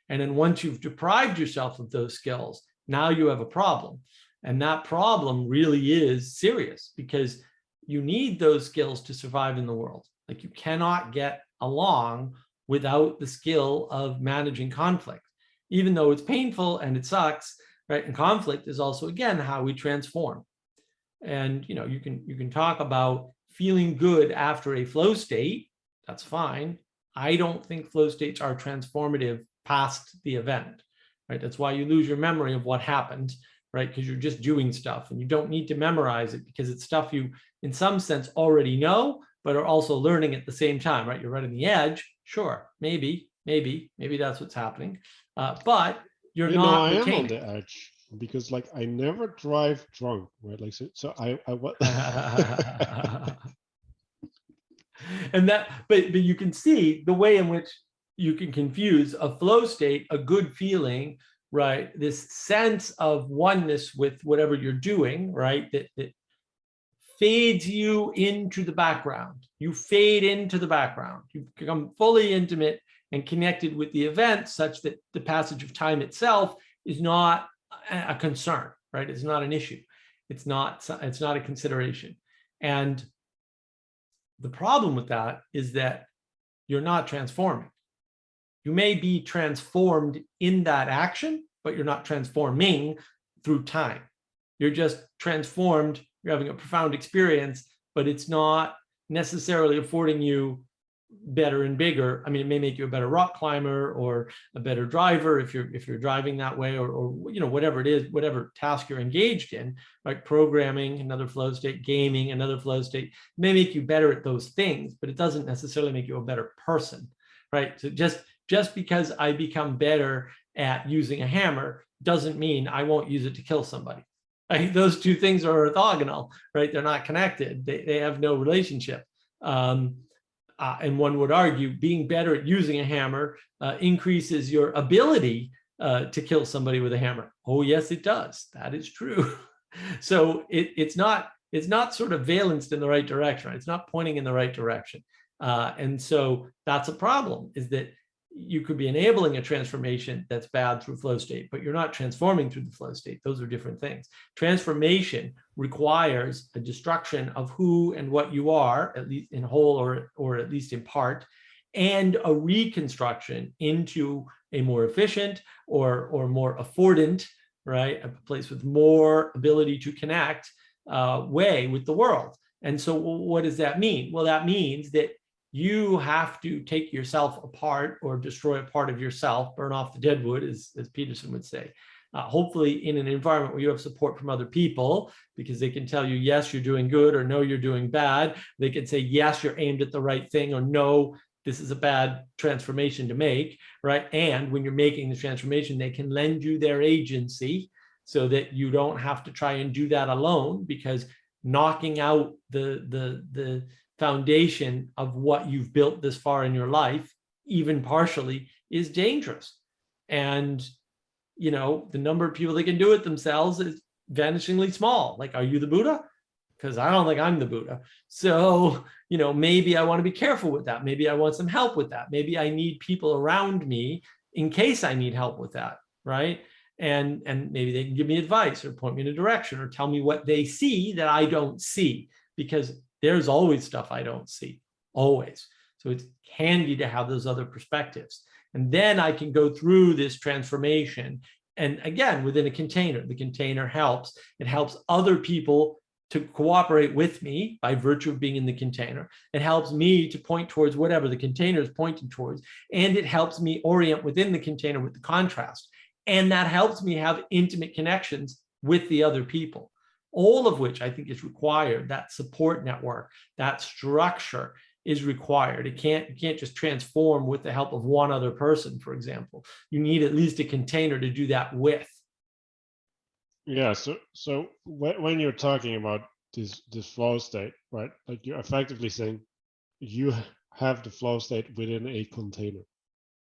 [SPEAKER 2] And then once you've deprived yourself of those skills, now you have a problem. And that problem really is serious because you need those skills to survive in the world. Like you cannot get along without the skill of managing conflict, even though it's painful and it sucks, right? And conflict is also, again, how we transform. And you can talk about feeling good after a flow state. That's fine. I don't think flow states are transformative past the event, right? That's why you lose your memory of what happened, right? Because you're just doing stuff and you don't need to memorize it because it's stuff you, in some sense, already know, but are also learning at the same time, right? You're right on the edge. Sure, maybe that's what's happening, but you're not
[SPEAKER 1] I am on
[SPEAKER 2] retaining.
[SPEAKER 1] the edge because like I never drive drunk, right? Like so I what
[SPEAKER 2] And that, but you can see the way in which you can confuse a flow state, a good feeling, right? This sense of oneness with whatever you're doing, right? That fades you into the background. You fade into the background. You become fully intimate and connected with the event such that the passage of time itself is not a concern, right? It's not an issue. It's not a consideration. And the problem with that is that you're not transforming. You may be transformed in that action, but you're not transforming through time. You're just transformed. You're having a profound experience, but it's not necessarily affording you better and bigger. I mean, it may make you a better rock climber or a better driver if you're driving that way, or you know, whatever it is, whatever task you're engaged in, like programming, another flow state, gaming, another flow state, it may make you better at those things, but it doesn't necessarily make you a better person, right? So just because I become better at using a hammer doesn't mean I won't use it to kill somebody. Right? Those two things are orthogonal, right? They're not connected. They have no relationship. And one would argue being better at using a hammer increases your ability to kill somebody with a hammer. Oh, yes, it does. That is true. So it's not sort of valenced in the right direction. Right? It's not pointing in the right direction. And so that's a problem, is that you could be enabling a transformation that's bad through flow state, but you're not transforming through the flow state. Those are different things. Transformation requires a destruction of who and what you are, at least in whole or at least in part, and a reconstruction into a more efficient or more affordant, right, a place with more ability to connect way with the world. And so what does that mean? Well, that means that you have to take yourself apart or destroy a part of yourself, burn off the dead wood, as Peterson would say. Hopefully in an environment where you have support from other people, because they can tell you, yes, you're doing good, or no, you're doing bad. They can say, yes, you're aimed at the right thing, or no, this is a bad transformation to make, right? And when you're making the transformation, they can lend you their agency so that you don't have to try and do that alone, because knocking out the foundation of what you've built this far in your life, even partially, is dangerous. And, you know, the number of people that can do it themselves is vanishingly small. Like, are you the Buddha? Because I don't think I'm the Buddha. So, you know, maybe I want to be careful with that. Maybe I want some help with that. Maybe I need people around me in case I need help with that, right? And maybe they can give me advice or point me in a direction or tell me what they see that I don't see, because there's always stuff I don't see, always. So it's handy to have those other perspectives. And then I can go through this transformation. And again, within a container, the container helps. It helps other people to cooperate with me by virtue of being in the container. It helps me to point towards whatever the container is pointing towards. And it helps me orient within the container with the contrast. And that helps me have intimate connections with the other people. All of which I think is required. That support network, that structure is required. You can't just transform with the help of one other person, for example. You need at least a container to do that with.
[SPEAKER 1] Yeah. So when you're talking about this flow state, right? Like, you're effectively saying you have the flow state within a container,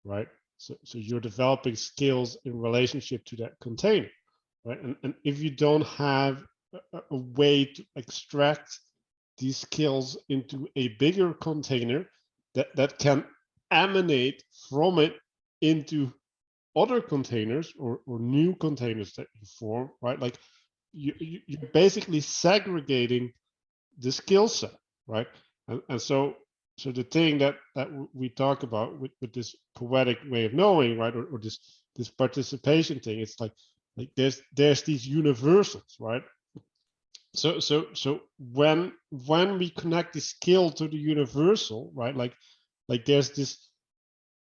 [SPEAKER 1] right? So you're developing skills in relationship to that container, right? And if you don't have a way to extract these skills into a bigger container that can emanate from it into other containers or new containers that you form, right? Like, you're basically segregating the skill set, right? And so the thing that we talk about with this poetic way of knowing, right, or this participation thing, it's like there's these universals, right? So when we connect the skill to the universal, right, like there's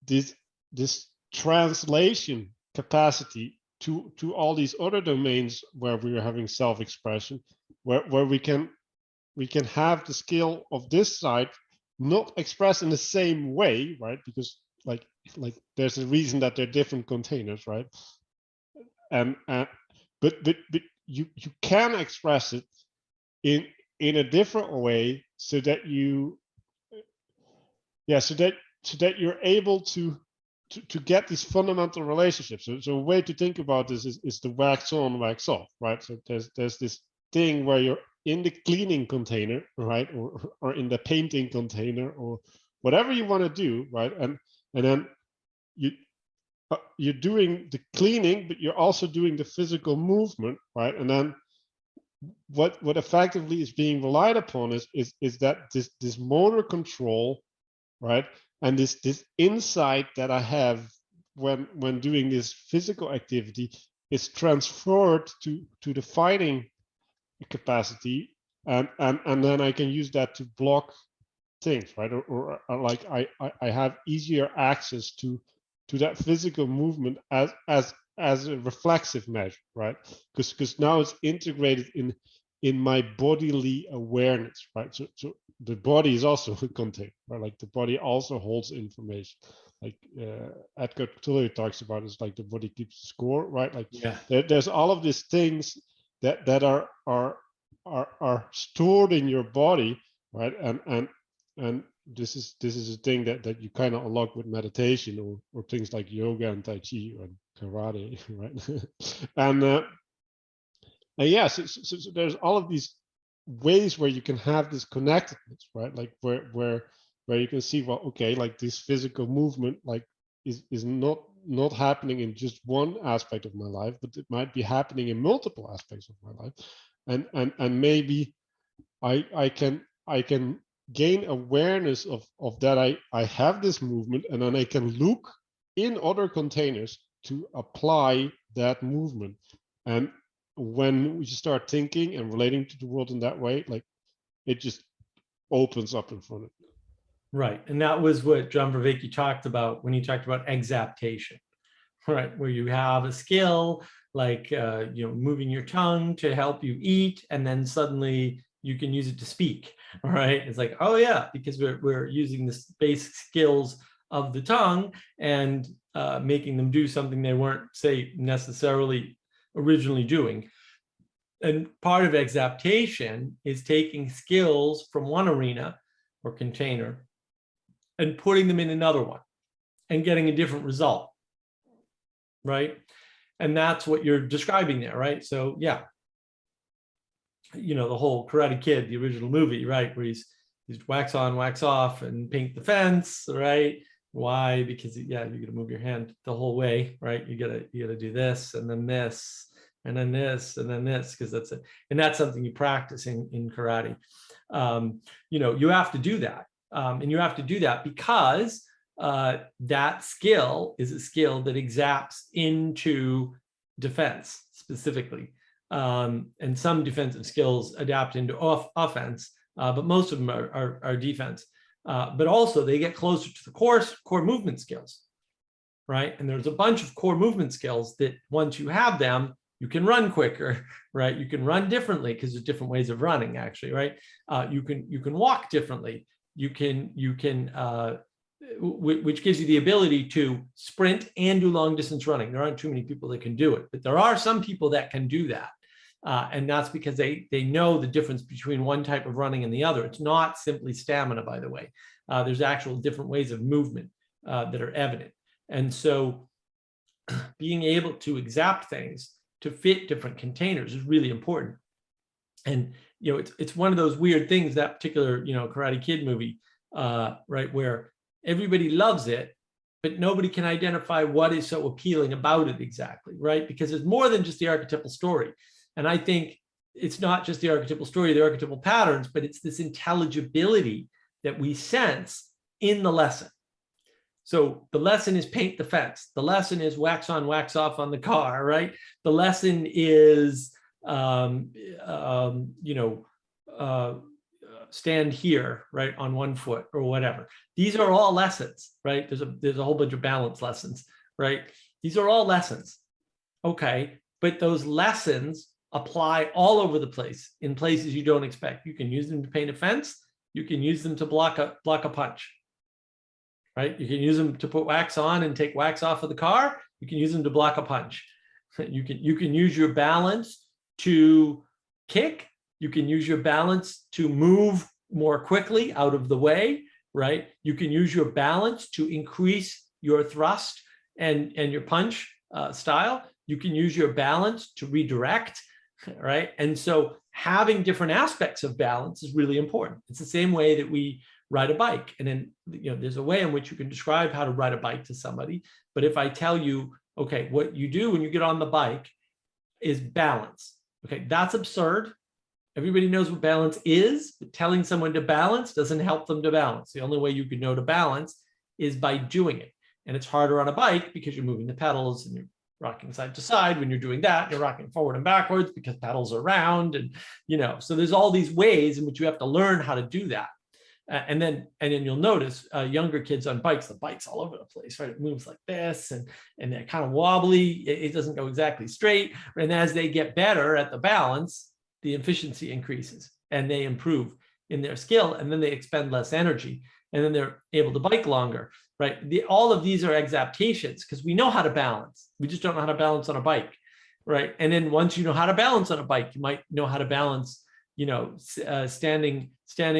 [SPEAKER 1] this translation capacity to all these other domains where we're having self-expression, where we can have the skill of this side not expressed in the same way, right? Because like there's a reason that they're different containers, right? And but you can express it in a different way, so that you so that you're able to get these fundamental relationships. So a way to think about this is the wax on, wax off, right? So there's this thing where you're in the cleaning container, right, or in the painting container, or whatever you want to do, right? And then you're doing the cleaning, but you're also doing the physical movement, right? And then what effectively is being relied upon is that this motor control, right, and this insight that I have when doing this physical activity is transferred to the fighting capacity, and then I can use that to block things, right? Or like I have easier access to that physical movement as a reflexive measure, right? Because now it's integrated in my bodily awareness, right? So the body is also a container, right? Like the body also holds information. Like Edgar Tolle talks about, it's like the body keeps the score, right? Like
[SPEAKER 2] Yeah.
[SPEAKER 1] there's all of these things that are stored in your body, right? And this is a thing that you kind of unlock with meditation or things like yoga and tai chi and karate, right? and yeah, so there's all of these ways where you can have this connectedness, right? Like where you can see, well, okay, like this physical movement, like is not happening in just one aspect of my life, but it might be happening in multiple aspects of my life, and maybe I can gain awareness of that I have this movement, and then I can look in other containers to apply that movement. And when we start thinking and relating to the world in that way, like it just opens up in front of you.
[SPEAKER 2] Right. And that was what John Vervaeke talked about when he talked about exaptation, right? Where you have a skill like, moving your tongue to help you eat, and then suddenly you can use it to speak, right? It's like, oh yeah, because we're using the basic skills of the tongue and making them do something they weren't, say, necessarily originally doing. And part of exaptation is taking skills from one arena or container and putting them in another one and getting a different result, right? And that's what you're describing there, right? So yeah, the whole Karate Kid, the original movie, right, where he's wax on, wax off, and paint the fence, right? Why? Because yeah, you got to move your hand the whole way, right? You gotta do this, and then this, and then this, and then this, because that's it. And that's something you practice in karate. You have to do that, and you have to do that because that skill is a skill that exapts into defense specifically. And some defensive skills adapt into offense, but most of them are defense. But also they get closer to the core movement skills, right? And there's a bunch of core movement skills that once you have them, you can run quicker, right? You can run differently because there's different ways of running, actually, right? You can walk differently. You can which gives you the ability to sprint and do long distance running. There aren't too many people that can do it, but there are some people that can do that. And that's because they know the difference between one type of running and the other. It's not simply stamina, by the way. There's actual different ways of movement that are evident. And so being able to exact things to fit different containers is really important. And it's one of those weird things, that particular Karate Kid movie, right, where everybody loves it, but nobody can identify what is so appealing about it exactly, right? Because it's more than just the archetypal story. And I think it's not just the archetypal story, the archetypal patterns, but it's this intelligibility that we sense in the lesson. So the lesson is paint the fence. The lesson is wax on, wax off on the car, right? The lesson is, stand here, right, on one foot or whatever. These are all lessons, right? There's a whole bunch of balance lessons, right? These are all lessons. Okay, but those lessons apply all over the place in places you don't expect. You can use them to paint a fence. You can use them to block a punch, right? You can use them to put wax on and take wax off of the car. You can use them to block a punch. You can use your balance to kick. You can use your balance to move more quickly out of the way, right? You can use your balance to increase your thrust and your punch style. You can use your balance to redirect, right? And so having different aspects of balance is really important. It's the same way that we ride a bike. And then, there's a way in which you can describe how to ride a bike to somebody. But if I tell you, okay, what you do when you get on the bike is balance. Okay, that's absurd. Everybody knows what balance is, but telling someone to balance doesn't help them to balance. The only way you can know to balance is by doing it. And it's harder on a bike because you're moving the pedals and you're rocking side to side. When you're doing that, you're rocking forward and backwards because pedals are round. And, so there's all these ways in which you have to learn how to do that. And then you'll notice younger kids on bikes, the bike's all over the place, right? It moves like this, and they're kind of wobbly. It doesn't go exactly straight. And as they get better at the balance, the efficiency increases and they improve in their skill, and then they expend less energy, and then they're able to bike longer, right? All of these are exaptations because we know how to balance. We just don't know how to balance on a bike, right? And then once you know how to balance on a bike, you might know how to balance, standing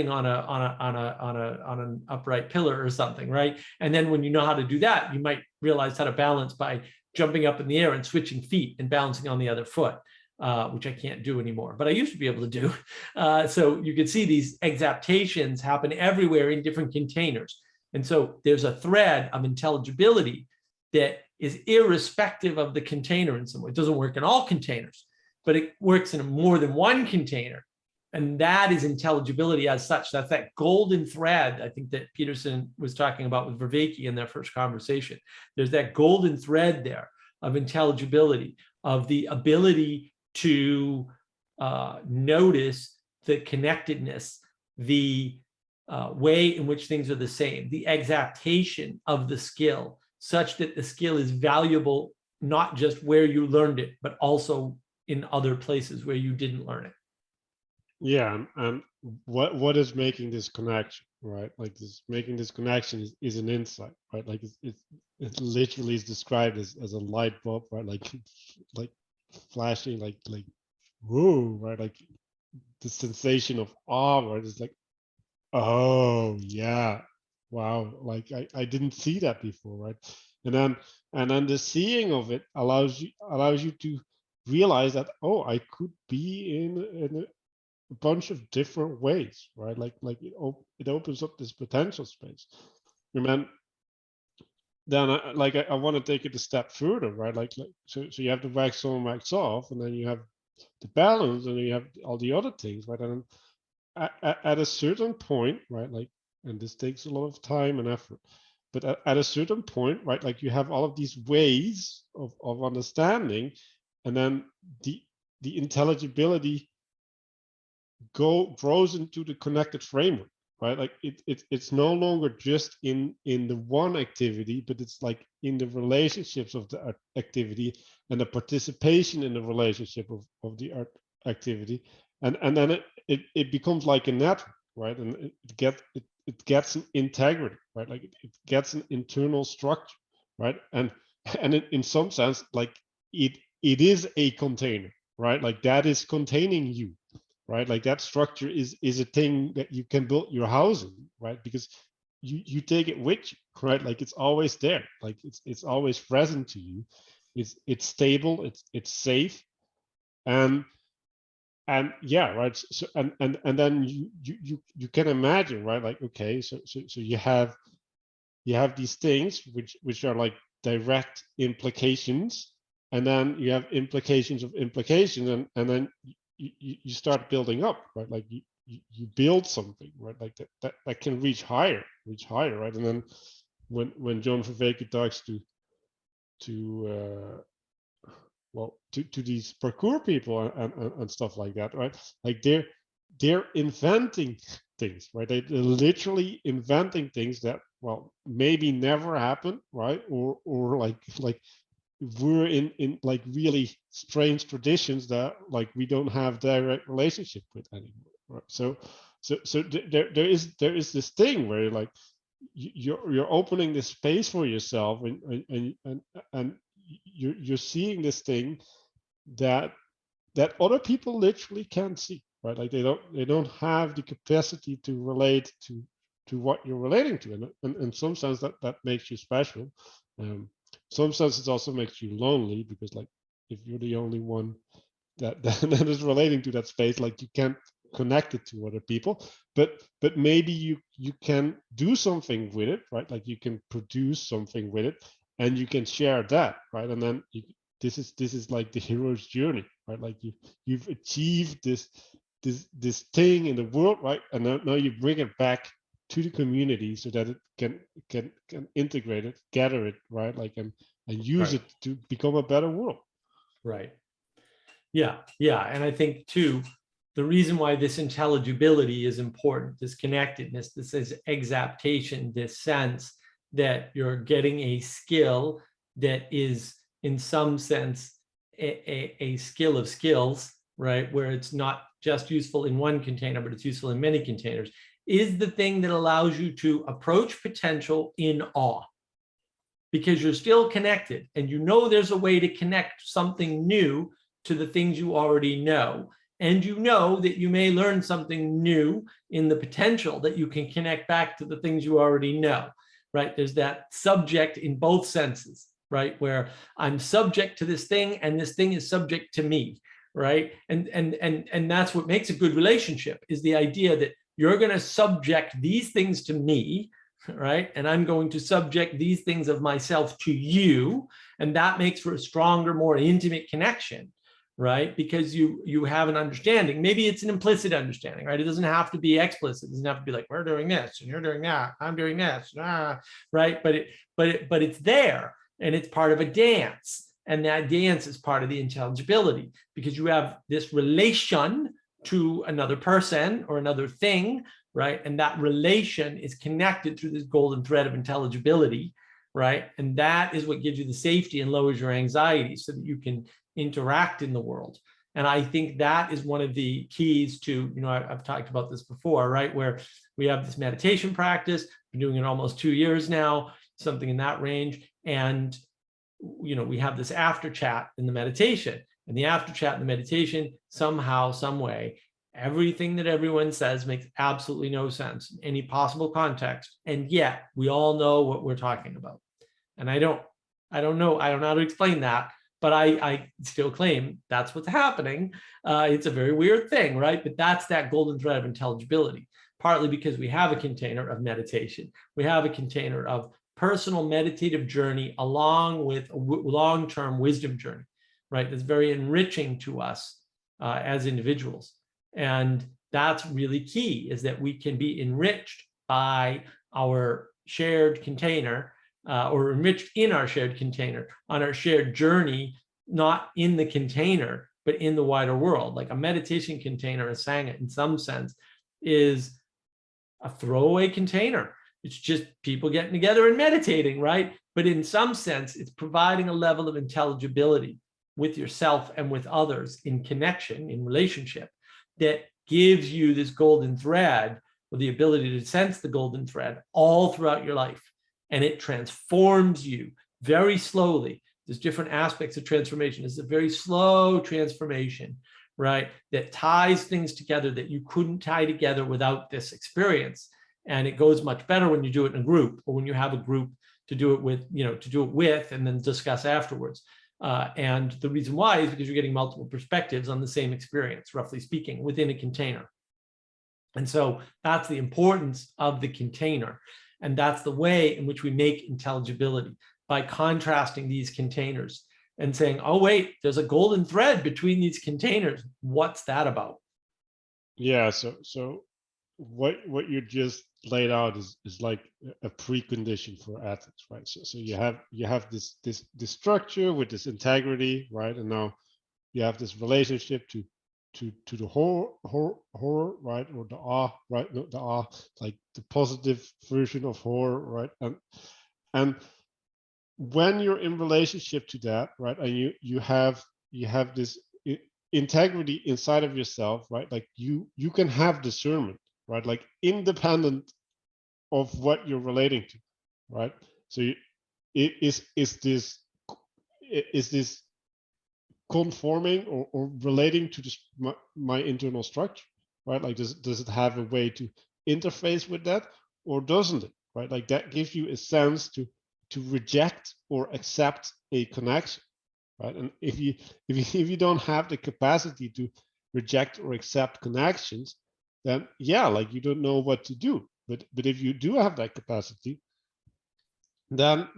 [SPEAKER 2] on an upright pillar or something, right? And then when you know how to do that, you might realize how to balance by jumping up in the air and switching feet and balancing on the other foot. Which I can't do anymore, but I used to be able to do. So you can see these exaptations happen everywhere in different containers. And so there's a thread of intelligibility that is irrespective of the container in some way. It doesn't work in all containers, but it works in more than one container. And that is intelligibility as such. That's that golden thread, I think, that Peterson was talking about with Vervaeke in their first conversation. There's that golden thread there of intelligibility, of the ability to notice the connectedness, the way in which things are the same, the exaptation of the skill, such that the skill is valuable not just where you learned it, but also in other places where you didn't learn it.
[SPEAKER 1] Yeah, and what is making this connection, right? Like making this connection is an insight, right? Like it literally is described as a light bulb, right? Like flashing, like whoa, right? Like the sensation of awe, right? It's like, oh yeah, wow, like I didn't see that before, right? And then the seeing of it allows you to realize that, oh, I could be in a bunch of different ways, right? Like it opens up this potential space. And then I want to take it a step further, right? So you have the wax on, wax off, and then you have the balance, and then you have all the other things, right? And at a certain point, right? And this takes a lot of time and effort, but at a certain point, right? Like you have all of these ways of understanding, and then the intelligibility grows into the connected framework, right? Like it's no longer just in the one activity, but it's like in the relationships of the activity and the participation in the relationship of the art activity, and then it becomes like a network, right? And it gets an integrity, right? Like it gets an internal structure, right? And in some sense, like it is a container, right? Like that is containing you, right? Like that structure is a thing that you can build your house in, right? Because you take it with you, right? Like it's always there, like it's always present to you. It's stable, it's safe, and yeah, right. So and then you can imagine, right? Like okay, so you have these things which are like direct implications, and then you have implications of implications, and then you start building up, right? Like you build something, right? Like that can reach higher, right? And then when John Vervaeke talks to these parkour people and stuff like that, right? Like they're inventing things, right? They're literally inventing things that, well, maybe never happen, right? Or like we're in like really strange traditions that like we don't have direct relationship with anymore, right? So there is this thing where like you're opening this space for yourself, and you're seeing this thing that other people literally can't see, right? Like they don't have the capacity to relate to what you're relating to, and in some sense that makes you special. Some sense it also makes you lonely, because like if you're the only one that that is relating to that space, like you can't connect it to other people, but maybe you can do something with it, right? Like you can produce something with it, and you can share that, right? And then this is like the hero's journey, right? Like you've achieved this thing in the world, right? And now you bring it back to the community so that it can integrate it, gather it, right? Like and use it to become a better world.
[SPEAKER 2] Right. Yeah. And I think too, the reason why this intelligibility is important, this connectedness, this is exaptation, this sense that you're getting a skill that is in some sense a skill of skills, right? Where it's not just useful in one container, but it's useful in many containers, is the thing that allows you to approach potential in awe. Because you're still connected and you know there's a way to connect something new to the things you already know. And you know that you may learn something new in the potential that you can connect back to the things you already know, right? There's that subject in both senses, right? Where I'm subject to this thing and this thing is subject to me, right? And that's what makes a good relationship, is the idea that you're going to subject these things to me, right? And I'm going to subject these things of myself to you. And that makes for a stronger, more intimate connection, right? Because you have an understanding. Maybe it's an implicit understanding, right? It doesn't have to be explicit. It doesn't have to be like, we're doing this and you're doing that, I'm doing this, right? But it's there, and it's part of a dance. And that dance is part of the intelligibility, because you have this relation to another person or another thing, right? And that relation is connected through this golden thread of intelligibility, right? And that is what gives you the safety and lowers your anxiety so that you can interact in the world. And I think that is one of the keys to, I've talked about this before, right? Where we have this meditation practice, been doing it almost 2 years now, something in that range. And, we have this after chat in the meditation, and the after chat in the meditation, somehow, some way, everything that everyone says makes absolutely no sense in any possible context. And yet we all know what we're talking about. And I don't know how to explain that, but I still claim that's what's happening. It's a very weird thing, right? But that's that golden thread of intelligibility, partly because we have a container of meditation. We have a container of personal meditative journey along with a long-term wisdom journey, right? That's very enriching to us as individuals. And that's really key, is that we can be enriched by our shared container, or enriched in our shared container on our shared journey, not in the container, but in the wider world. Like a meditation container, a Sangha in some sense, is a throwaway container. It's just people getting together and meditating, right? But in some sense, it's providing a level of intelligibility with yourself and with others in connection, in relationship, that gives you this golden thread, or the ability to sense the golden thread all throughout your life. And it transforms you very slowly. There's different aspects of transformation. It's a very slow transformation, right? That ties things together that you couldn't tie together without this experience. And it goes much better when you do it in a group, or when you have a group to do it with, and then discuss afterwards. And the reason why is because you're getting multiple perspectives on the same experience, roughly speaking, within a container. And so that's the importance of the container. And that's the way in which we make intelligibility, by contrasting these containers and saying, oh, wait, there's a golden thread between these containers. What's that about?
[SPEAKER 1] Yeah, so what you just laid out is like a precondition for ethics, right? So you have this structure with this integrity, right? And now you have this relationship to the horror, right? Or the awe, right? No, the awe, like the positive version of horror, right? And when you're in relationship to that, right? And you have this integrity inside of yourself, right? Like you can have discernment, right? Like independent of what you're relating to, right? So is this conforming or relating to this, my internal structure, right? Like does it have a way to interface with that, or doesn't it, right? Like that gives you a sense to reject or accept a connection, right? And if you don't have the capacity to reject or accept connections, then yeah, like you don't know what to do. But if you do have that capacity, then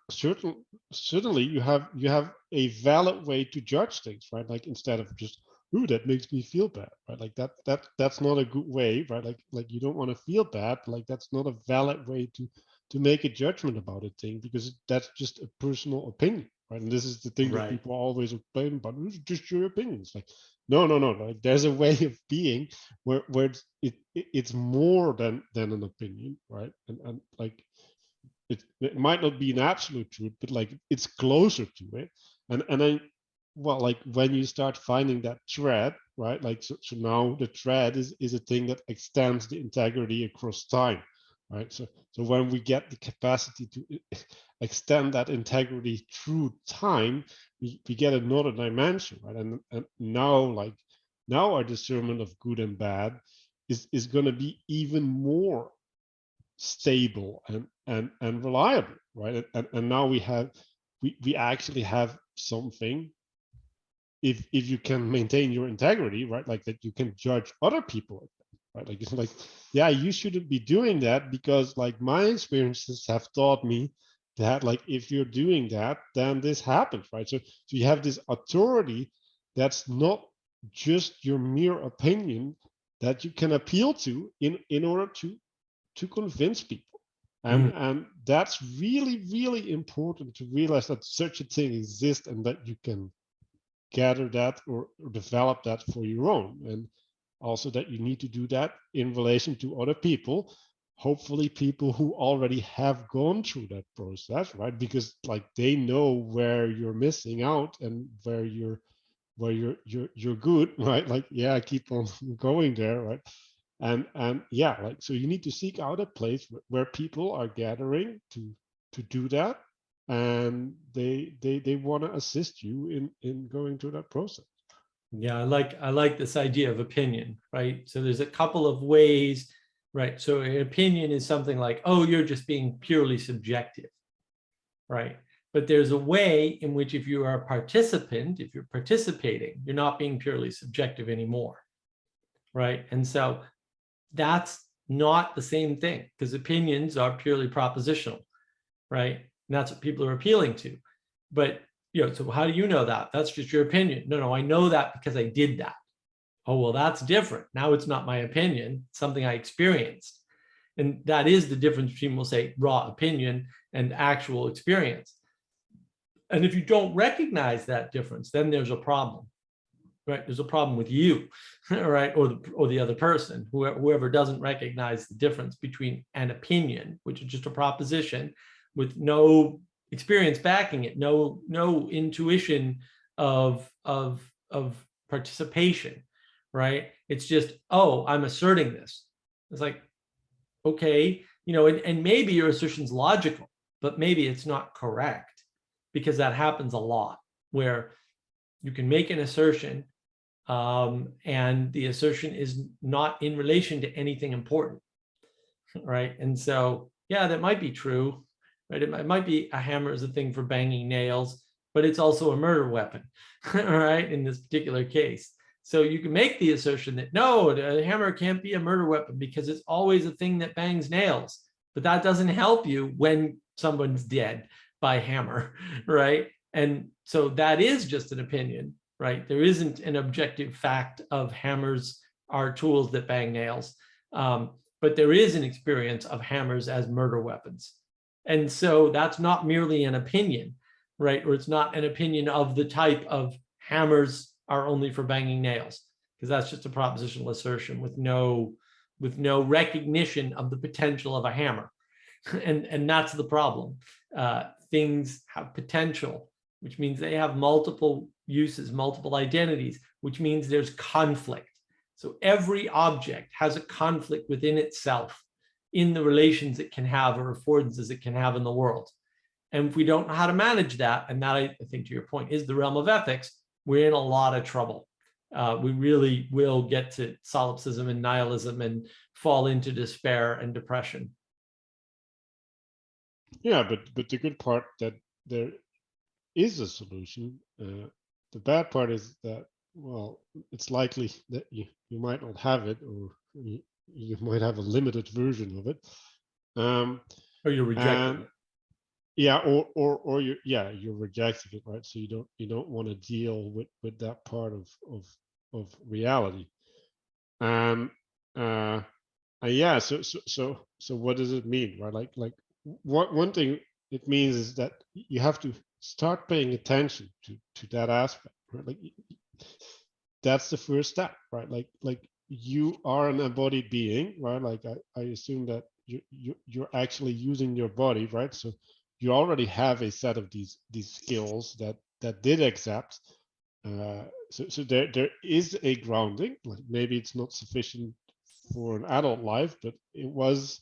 [SPEAKER 1] certainly you have a valid way to judge things, right? Like instead of just, ooh, that makes me feel bad, right? Like that's not a good way, right? Like you don't want to feel bad. Like that's not a valid way to make a judgment about a thing, because that's just a personal opinion, right? And this is the thing that people always complain about. It's just your opinions. Like, no. Like there's a way of being where it's more than an opinion, right? And like it might not be an absolute truth, but like it's closer to it. And then, well, like when you start finding that thread, right? Like so now the thread is a thing that extends the integrity across time, right? So when we get the capacity to extend that integrity through time, we get another dimension, right? And now our discernment of good and bad is going to be even more stable and reliable, right? And now we actually have something, if you can maintain your integrity, right? Like that you can judge other people, right? Like it's like, yeah, you shouldn't be doing that because like my experiences have taught me that like if you're doing that, then this happens, right? So you have this authority that's not just your mere opinion that you can appeal to in order to convince people. And that's really, really important to realize that such a thing exists and that you can gather that or develop that for your own. And also that you need to do that in relation to other people, hopefully people who already have gone through that process, right? Because like they know where you're missing out and where you're good, right? Like, yeah, keep on going there, right? And yeah, like so you need to seek out a place where people are gathering to do that, and they want to assist you in going through that process.
[SPEAKER 2] Yeah, I like this idea of opinion, right? So there's a couple of ways, right? So an opinion is something like, oh, you're just being purely subjective, right? But there's a way in which if you are a participant, if you're participating, you're not being purely subjective anymore, right? And so that's not the same thing, because opinions are purely propositional, right? And that's what people are appealing to. But, so how do you know that? That's just your opinion. No, I know that because I did that. Oh, well, that's different. Now it's not my opinion, it's something I experienced. And that is the difference between, we'll say, raw opinion and actual experience. And if you don't recognize that difference, then there's a problem, right? There's a problem with you, right? Or the other person, whoever doesn't recognize the difference between an opinion, which is just a proposition with no experience backing it, no intuition of participation, right? It's just, oh, I'm asserting this. It's like, okay, and maybe your assertion's logical, but maybe it's not correct, because that happens a lot, where you can make an assertion and the assertion is not in relation to anything important, right? And so, yeah, that might be true, right? It might be a hammer is a thing for banging nails, but it's also a murder weapon, right? In this particular case. So you can make the assertion that no, the hammer can't be a murder weapon because it's always a thing that bangs nails, but that doesn't help you when someone's dead by hammer, right? And so that is just an opinion, right? There isn't an objective fact of hammers are tools that bang nails, but there is an experience of hammers as murder weapons. And so that's not merely an opinion, right? Or it's not an opinion of the type of hammers are only for banging nails, because that's just a propositional assertion with no recognition of the potential of a hammer. And that's the problem. Things have potential, which means they have multiple uses, multiple identities, which means there's conflict. So every object has a conflict within itself in the relations it can have or affordances it can have in the world. And if we don't know how to manage that, and that, I think to your point, is the realm of ethics, we're in a lot of trouble. We really will get to solipsism and nihilism and fall into despair and depression.
[SPEAKER 1] Yeah, but the good part that there is a solution. The bad part is that, well, it's likely that you might not have it, or you might have a limited version of it.
[SPEAKER 2] Or you're rejecting it.
[SPEAKER 1] Yeah, or you're rejecting it, right? So you don't want to deal with that part of reality. And yeah, so what does it mean, right? Like one thing it means is that you have to start paying attention to that aspect, right? Like that's the first step, right? Like you are an embodied being, right? Like I assume that you're actually using your body, right? So you already have a set of these skills that did accept. So there is a grounding. Like maybe it's not sufficient for an adult life, but it was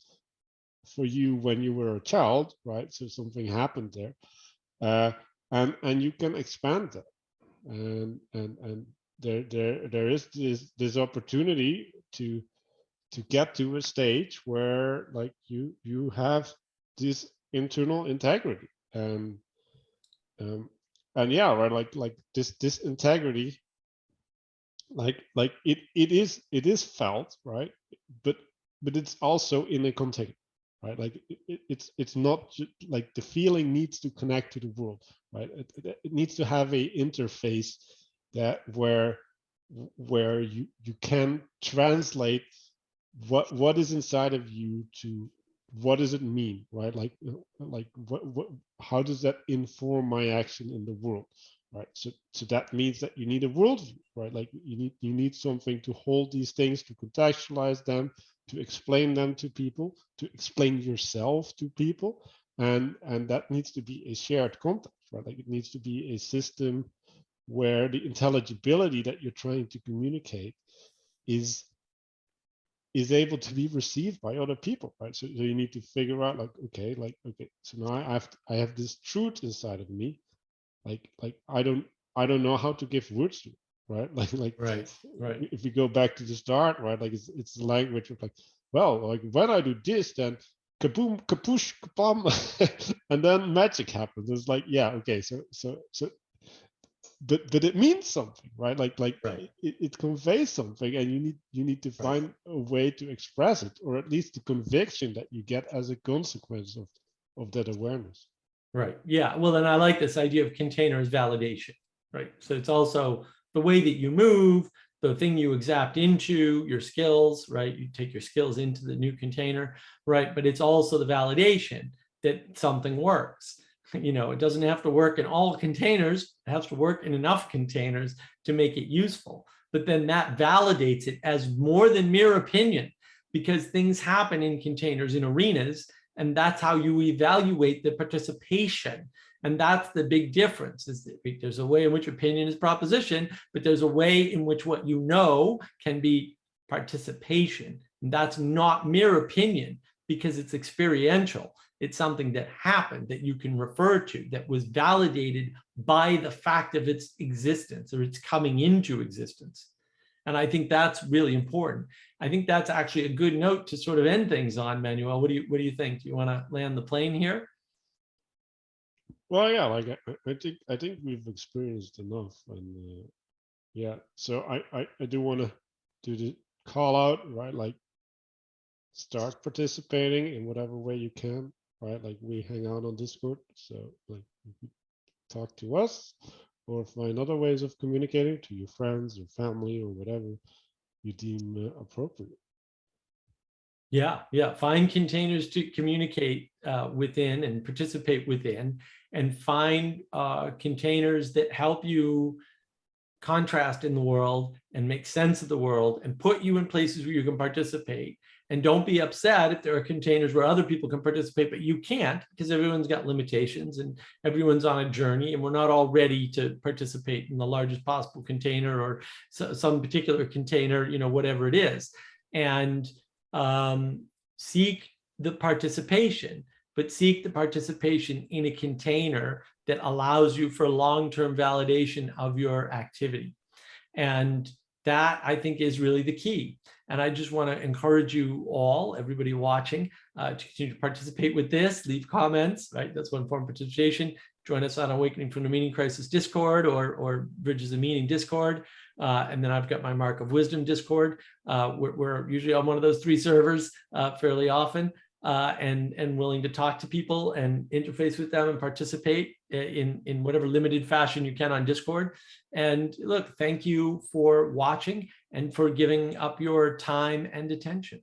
[SPEAKER 1] for you when you were a child, right? So something happened there, and you can expand that, and there is this opportunity to get to a stage where like you have this internal integrity, um, and yeah, right, like this integrity, like it is felt, right, but it's also in a container, right? Like it's not like the feeling needs to connect to the world, right? It needs to have a interface that where you can translate what is inside of you to what does it mean, right? Like what how does that inform my action in the world, right? So that means that you need a worldview, right? Like you need something to hold these things, to contextualize them, to explain them to people, to explain yourself to people, and that needs to be a shared context, right? Like it needs to be a system where the intelligibility that you're trying to communicate is able to be received by other people, right? So you need to figure out like, okay, so now I have this truth inside of me, like I don't know how to give words to it, right? Like
[SPEAKER 2] Right.
[SPEAKER 1] if we go back to the start, right? Like it's the language of like, well, like when I do this, then kaboom, kapoosh, kabam, and then magic happens. It's like, yeah, okay, so but it means something, right? Like
[SPEAKER 2] Right.
[SPEAKER 1] it conveys something, and you need to
[SPEAKER 2] Right.
[SPEAKER 1] find a way to express it, or at least the conviction that you get as a consequence of that awareness.
[SPEAKER 2] Right. Yeah. Well, then I like this idea of container as validation, right? So it's also the way that you move, the thing you exact into your skills, right? You take your skills into the new container, right? But it's also the validation that something works. You know, it doesn't have to work in all containers. It has to work in enough containers to make it useful. But then that validates it as more than mere opinion, because things happen in containers, in arenas, and that's how you evaluate the participation. And that's the big difference, is that there's a way in which opinion is proposition, but there's a way in which what you know can be participation. And that's not mere opinion, because it's experiential. It's something that happened that you can refer to, that was validated by the fact of its existence, or its coming into existence. And I think that's really important. I think that's actually a good note to sort of end things on, Manuel. What do you think? Do you want to land the plane here?
[SPEAKER 1] Well, yeah, like I think we've experienced enough, and yeah. So I do want to do the call out, right? Like start participating in whatever way you can, right? Like we hang out on Discord, so like talk to us, or find other ways of communicating to your friends or family or whatever you deem appropriate.
[SPEAKER 2] Yeah, yeah. Find containers to communicate within and participate within, and find containers that help you contrast in the world and make sense of the world and put you in places where you can participate. And don't be upset if there are containers where other people can participate, but you can't, because everyone's got limitations and everyone's on a journey, and we're not all ready to participate in the largest possible container, or some particular container, you know, whatever it is. And seek the participation, but seek the participation in a container that allows you for long-term validation of your activity. And that, I think, is really the key. And I just want to encourage you all, everybody watching, to continue to participate with this. Leave comments, right? That's one form of participation. Join us on Awakening from the Meaning Crisis Discord, or Bridges of Meaning Discord. And then I've got my Mark of Wisdom Discord. We're usually on one of those three servers fairly often. And willing to talk to people and interface with them and participate in whatever limited fashion you can on Discord. And look, thank you for watching and for giving up your time and attention.